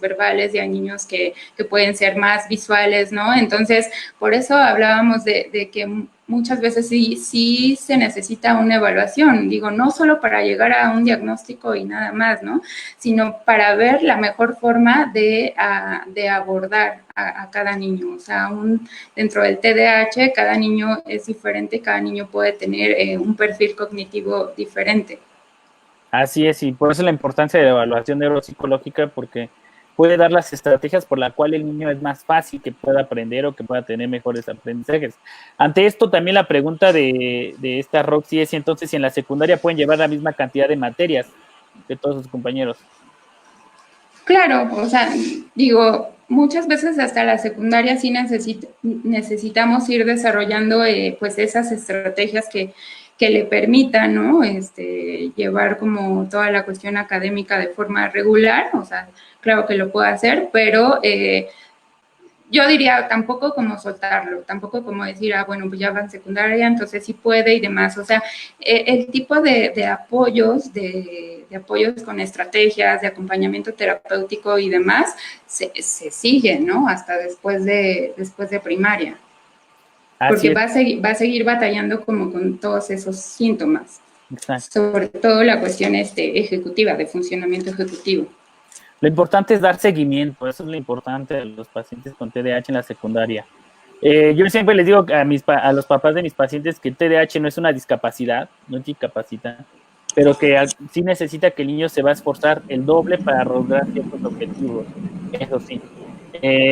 verbales, y hay niños que pueden ser más visuales, ¿no? Entonces, por eso hablábamos de que muchas veces sí se necesita una evaluación, digo, no solo para llegar a un diagnóstico y nada más, ¿no? Sino para ver la mejor forma de abordar a cada niño. O sea, dentro del TDAH, cada niño es diferente, cada niño puede tener un perfil cognitivo diferente. Así es, y por eso la importancia de la evaluación neuropsicológica, porque puede dar las estrategias por la cual el niño es más fácil que pueda aprender o que pueda tener mejores aprendizajes. Ante esto, también la pregunta de esta Roxy es, entonces, si en la secundaria pueden llevar la misma cantidad de materias que todos sus compañeros. Claro, o sea, digo, muchas veces hasta la secundaria sí necesitamos ir desarrollando pues esas estrategias que le permitan, ¿no? Llevar como toda la cuestión académica de forma regular, o sea, claro que lo puede hacer, pero yo diría tampoco como soltarlo, tampoco como decir, bueno, pues ya va en secundaria, entonces sí puede y demás. O sea, el tipo de apoyos, de apoyos con estrategias, de acompañamiento terapéutico y demás, se sigue, ¿no? Hasta después de primaria. Porque va a seguir batallando como con todos esos síntomas. Exacto. Sobre todo la cuestión ejecutiva, de funcionamiento ejecutivo. Lo importante es dar seguimiento, eso es lo importante de los pacientes con TDAH en la secundaria. Yo siempre les digo a los papás de mis pacientes que TDAH no es una discapacidad, no te incapacita, pero que sí necesita que el niño se va a esforzar el doble para lograr ciertos objetivos, eso sí.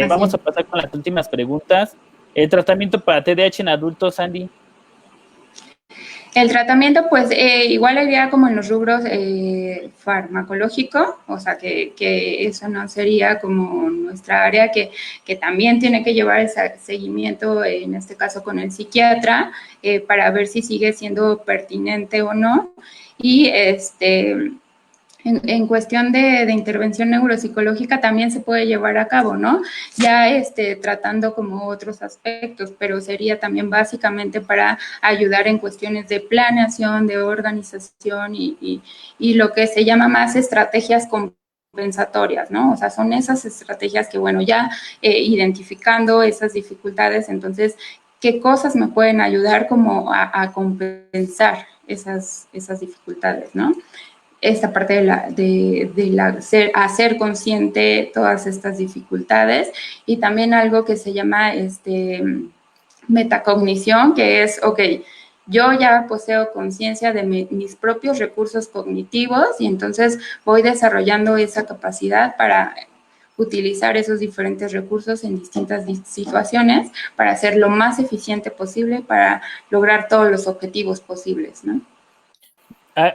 Vamos a pasar con las últimas preguntas. ¿El tratamiento para TDAH en adultos, Andy? El tratamiento, pues, igual iría como en los rubros farmacológico, o sea, que eso no sería como nuestra área, que también tiene que llevar ese seguimiento, en este caso con el psiquiatra, para ver si sigue siendo pertinente o no. Y en cuestión de intervención neuropsicológica también se puede llevar a cabo, ¿no? Ya tratando como otros aspectos, pero sería también básicamente para ayudar en cuestiones de planeación, de organización y lo que se llama más estrategias compensatorias, ¿no? O sea, son esas estrategias que, bueno, ya identificando esas dificultades, entonces, ¿qué cosas me pueden ayudar como a compensar esas dificultades, ¿no? Esta parte de hacer consciente todas estas dificultades y también algo que se llama metacognición, que es, ok, yo ya poseo conciencia de mis propios recursos cognitivos y entonces voy desarrollando esa capacidad para utilizar esos diferentes recursos en distintas situaciones para ser lo más eficiente posible, para lograr todos los objetivos posibles, ¿no?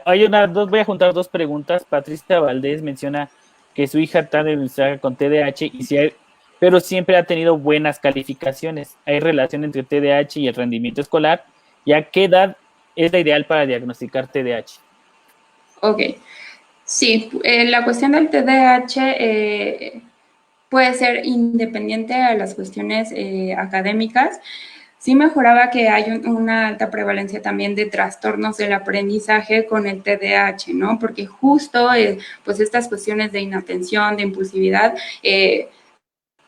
Voy a juntar dos preguntas. Patricia Valdés menciona que su hija está diagnosticada con TDAH, pero siempre ha tenido buenas calificaciones. ¿Hay relación entre TDAH y el rendimiento escolar? ¿Y a qué edad es la ideal para diagnosticar TDAH? Ok, sí, la cuestión del TDAH puede ser independiente a las cuestiones académicas. Sí mejoraba que hay una alta prevalencia también de trastornos del aprendizaje con el TDAH, ¿no? Porque justo, pues estas cuestiones de inatención, de impulsividad,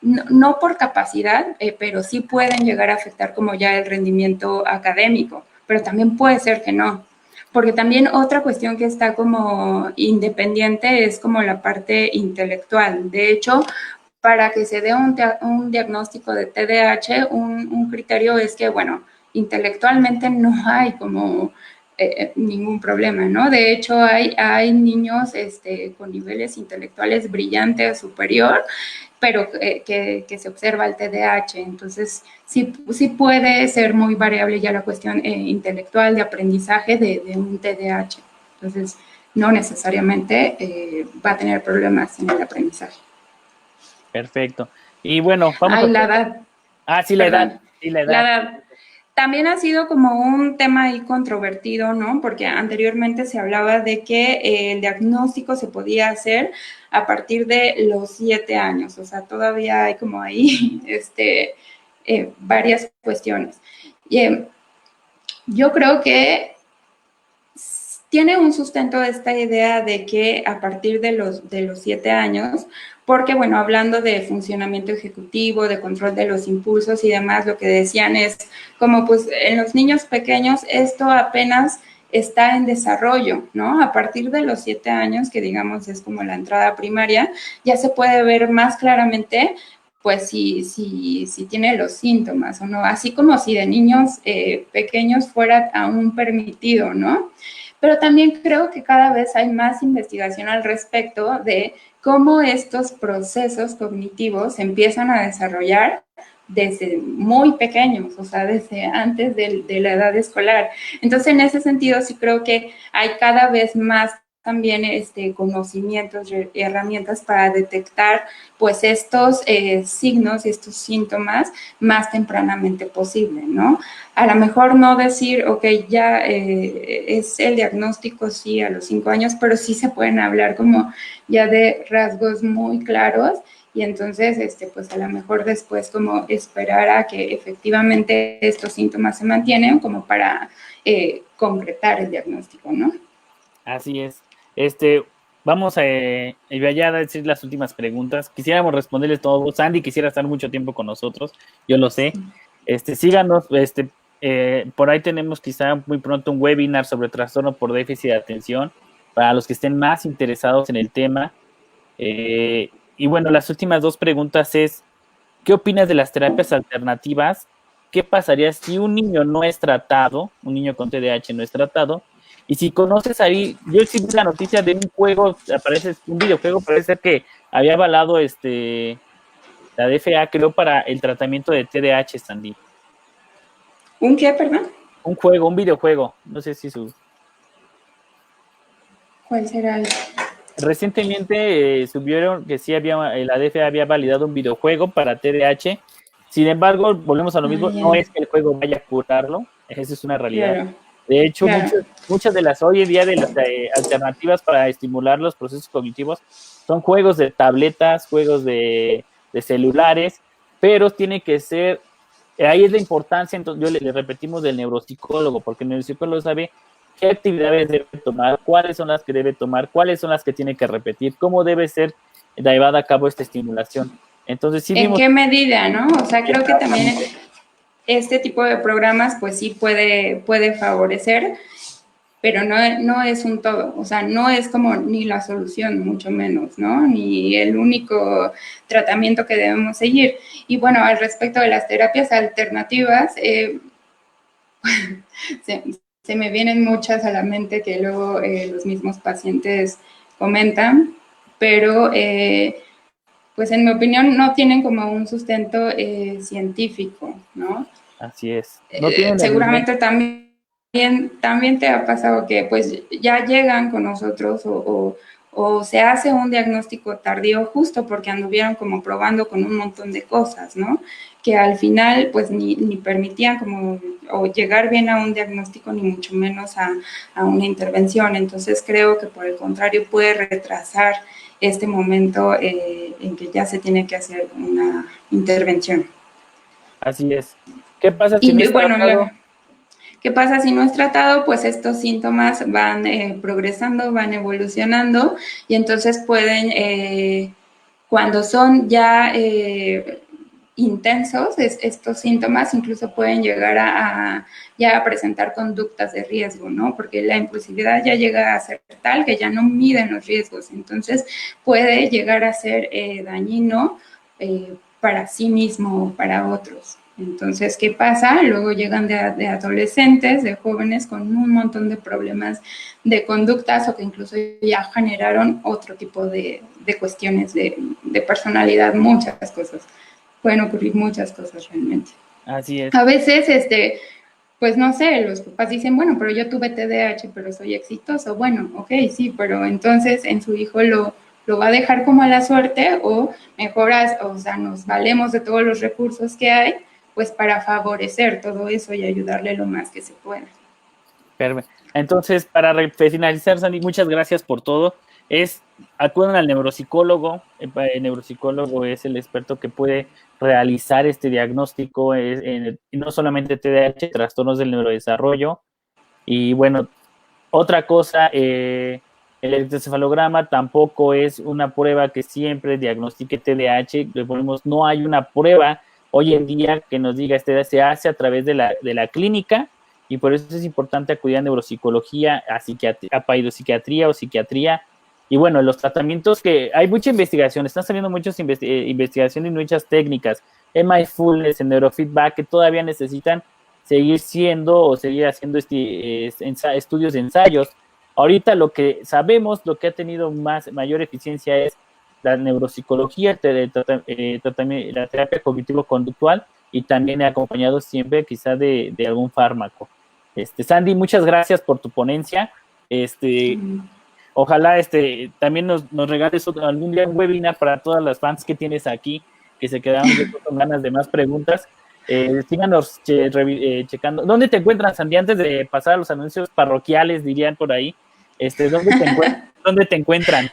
no por capacidad, pero sí pueden llegar a afectar como ya el rendimiento académico, pero también puede ser que no. Porque también otra cuestión que está como independiente es como la parte intelectual. De hecho, para que se dé un diagnóstico de TDAH, un criterio es que, bueno, intelectualmente no hay como ningún problema, ¿no? De hecho, hay niños con niveles intelectuales brillantes superior, pero que se observa el TDAH. Entonces, sí puede ser muy variable ya la cuestión intelectual de aprendizaje de un TDAH. Entonces, no necesariamente va a tener problemas en el aprendizaje. Perfecto. Y bueno, vamos la edad. Sí, la edad. Sí, la edad. También ha sido como un tema ahí controvertido, ¿no? Porque anteriormente se hablaba de que el diagnóstico se podía hacer a partir de los 7 años. O sea, todavía hay como ahí varias cuestiones. Yo creo que tiene un sustento esta idea de que a partir de los 7 años, porque, bueno, hablando de funcionamiento ejecutivo, de control de los impulsos y demás, lo que decían es como, pues, en los niños pequeños esto apenas está en desarrollo, ¿no? A partir de los 7 años, que digamos es como la entrada primaria, ya se puede ver más claramente, pues, si tiene los síntomas o no, así como si de niños pequeños fuera aún permitido, ¿no? pero también creo que cada vez hay más investigación al respecto de cómo estos procesos cognitivos se empiezan a desarrollar desde muy pequeños, o sea, desde antes de la edad escolar. Entonces, en ese sentido, sí creo que hay cada vez más también conocimientos y herramientas para detectar pues estos signos y estos síntomas más tempranamente posible, ¿no? A lo mejor no decir, ok, ya es el diagnóstico, sí, a los 5 años, pero sí se pueden hablar como ya de rasgos muy claros y entonces, pues a lo mejor después como esperar a que efectivamente estos síntomas se mantienen como para concretar el diagnóstico, ¿no? Así es. Vamos a ya a decir las últimas preguntas. Quisiéramos responderles todos. Sandy quisiera estar mucho tiempo con nosotros, yo lo sé. Síganos, por ahí tenemos quizá muy pronto un webinar sobre trastorno por déficit de atención para los que estén más interesados en el tema. Y bueno, las últimas 2 preguntas es, ¿qué opinas de las terapias alternativas? ¿Qué pasaría si un niño no es tratado, un niño con TDAH no es tratado? Y si conoces ahí, yo sí vi la noticia de un juego, aparece un videojuego, parece ser que había avalado la DFA, creo, para el tratamiento de TDAH, Sandy. ¿Un qué, perdón? Un videojuego, no sé si ¿Cuál será el...? Recientemente subieron que sí la DFA había validado un videojuego para TDAH. Sin embargo, volvemos a lo mismo, no es que el juego vaya a curarlo, esa es una realidad. Claro. De hecho, Claro. muchas de las hoy en día de las alternativas para estimular los procesos cognitivos son juegos de tabletas, juegos de celulares, pero tiene que ser, ahí es la importancia, entonces le repetimos del neuropsicólogo, porque el neuropsicólogo sabe qué actividades debe tomar, cuáles son las que debe tomar, cuáles son las que tiene que repetir, cómo debe ser llevada a cabo esta estimulación. Entonces, sí ¿En qué medida, no? O sea, creo que también este tipo de programas, pues sí puede favorecer, pero no es un todo, o sea, no es como ni la solución, mucho menos, ¿no? Ni el único tratamiento que debemos seguir. Y bueno, al respecto de las terapias alternativas, se me vienen muchas a la mente que luego los mismos pacientes comentan, pero pues en mi opinión no tienen como un sustento científico, ¿no? Así es. No tienen seguramente también te ha pasado que pues ya llegan con nosotros o se hace un diagnóstico tardío justo porque anduvieron como probando con un montón de cosas, ¿no? Que al final pues ni permitían como o llegar bien a un diagnóstico ni mucho menos a una intervención. Entonces creo que por el contrario puede retrasar este momento en que ya se tiene que hacer una intervención. Así es. ¿Qué pasa si no es tratado? ¿Qué pasa si no es tratado? Pues estos síntomas van progresando, van evolucionando y entonces pueden, cuando son ya intensos, estos síntomas incluso pueden llegar ya a presentar conductas de riesgo, ¿no? Porque la impulsividad ya llega a ser tal que ya no miden los riesgos, entonces puede llegar a ser dañino para sí mismo o para otros. Entonces, ¿qué pasa? Luego llegan de adolescentes, de jóvenes con un montón de problemas de conductas o que incluso ya generaron otro tipo de cuestiones de personalidad, muchas cosas. Pueden ocurrir muchas cosas realmente. Así es. A veces, pues no sé, los papás dicen, bueno, pero yo tuve TDAH, pero soy exitoso. Bueno, ok, sí, pero entonces en su hijo lo va a dejar como a la suerte o mejoras, o sea, nos valemos de todos los recursos que hay, pues para favorecer todo eso y ayudarle lo más que se pueda. Perfecto. Entonces, para finalizar, Sandy, muchas gracias por todo. Acudan al neuropsicólogo. El neuropsicólogo es el experto que puede realizar este diagnóstico, no solamente TDAH, trastornos del neurodesarrollo. Y bueno, otra cosa, el electroencefalograma tampoco es una prueba que siempre diagnostique TDAH. Le ponemos, no hay una prueba hoy en día que nos diga se hace a través de la clínica, y por eso es importante acudir a neuropsicología, a pseudopsiquiatría o psiquiatría. Y bueno, los tratamientos que hay mucha investigación, están saliendo muchas investigaciones y muchas técnicas, mindfulness, en neurofeedback, que todavía necesitan seguir haciendo estudios de ensayos Ahorita lo que sabemos, lo que ha tenido mayor eficiencia es la neuropsicología, la terapia cognitivo-conductual, y también acompañado siempre quizá de algún fármaco. Sandy, muchas gracias por tu ponencia. Ojalá también nos regales algún día un webinar para todas las fans que tienes aquí, que se quedaron con ganas de más preguntas. Síganos checando. ¿Dónde te encuentran, Sandy? Antes de pasar a los anuncios parroquiales, dirían por ahí, ¿dónde te encuentran?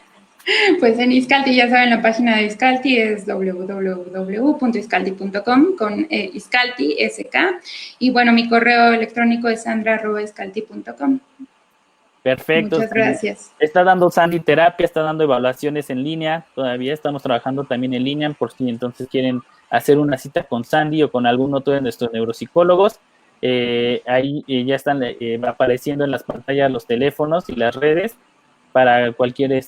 Pues en Iscalti, ya saben, la página de Iscalti es www.iscalti.com con Iscalti, SK. Y bueno, mi correo electrónico es sandra@iscalti.com. Perfecto. Muchas gracias. Está dando Sandy terapia, está dando evaluaciones en línea. Todavía estamos trabajando también en línea, por si entonces quieren hacer una cita con Sandy o con algún otro de nuestros neuropsicólogos. Ahí ya están apareciendo en las pantallas los teléfonos y las redes para cualquier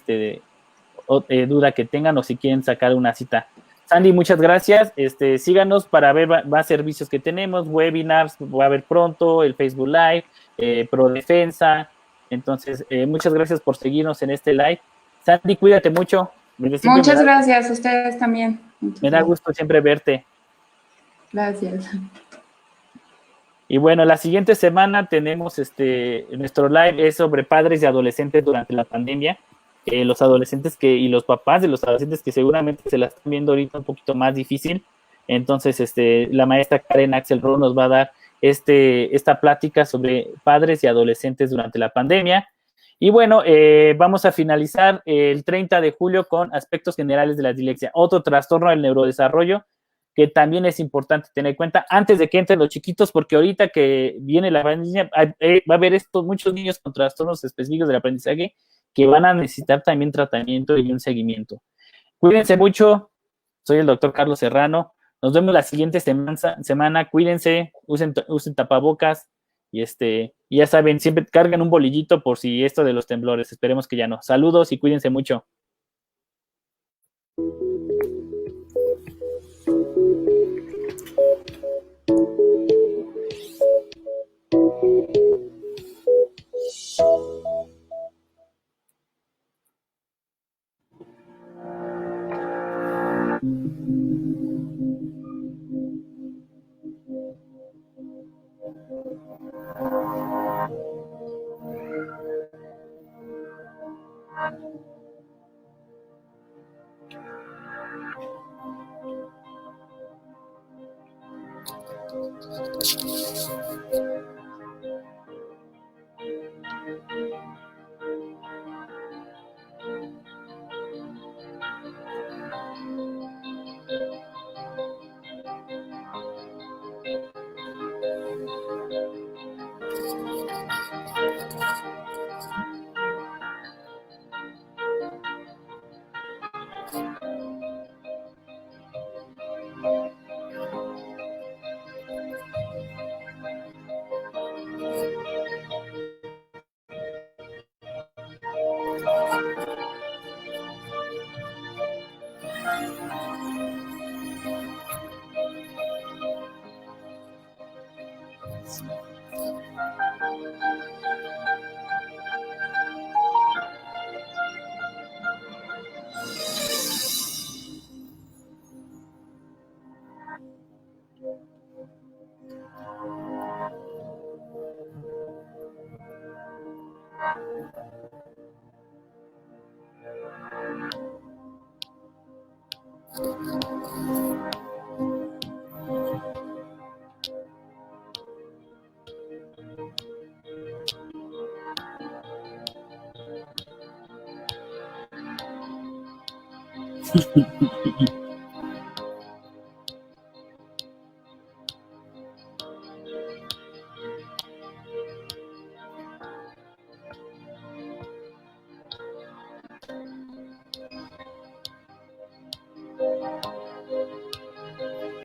duda que tengan o si quieren sacar una cita. Sandy, muchas gracias. Síganos para ver más servicios que tenemos, webinars, va a haber pronto, el Facebook Live, ProDefensa. Entonces, muchas gracias por seguirnos en este live. Sandy, cuídate mucho. Muchas gracias, ustedes también. Me da gusto siempre verte. Gracias. Y bueno, la siguiente semana tenemos nuestro live es sobre padres y adolescentes durante la pandemia. Los adolescentes y los papás de los adolescentes que seguramente se la están viendo ahorita un poquito más difícil. Entonces, la maestra Karen Axelrod nos va a dar esta plática sobre padres y adolescentes durante la pandemia. Y bueno, vamos a finalizar el 30 de julio con aspectos generales de la dislexia, otro trastorno del neurodesarrollo que también es importante tener en cuenta antes de que entren los chiquitos, porque ahorita que viene la pandemia va a haber muchos niños con trastornos específicos del aprendizaje que van a necesitar también tratamiento y un seguimiento. Cuídense mucho, soy el doctor Carlos Serrano, nos vemos la siguiente semana, cuídense, usen tapabocas y ya saben, siempre carguen un bolillito por si esto de los temblores, esperemos que ya no. Saludos y cuídense mucho.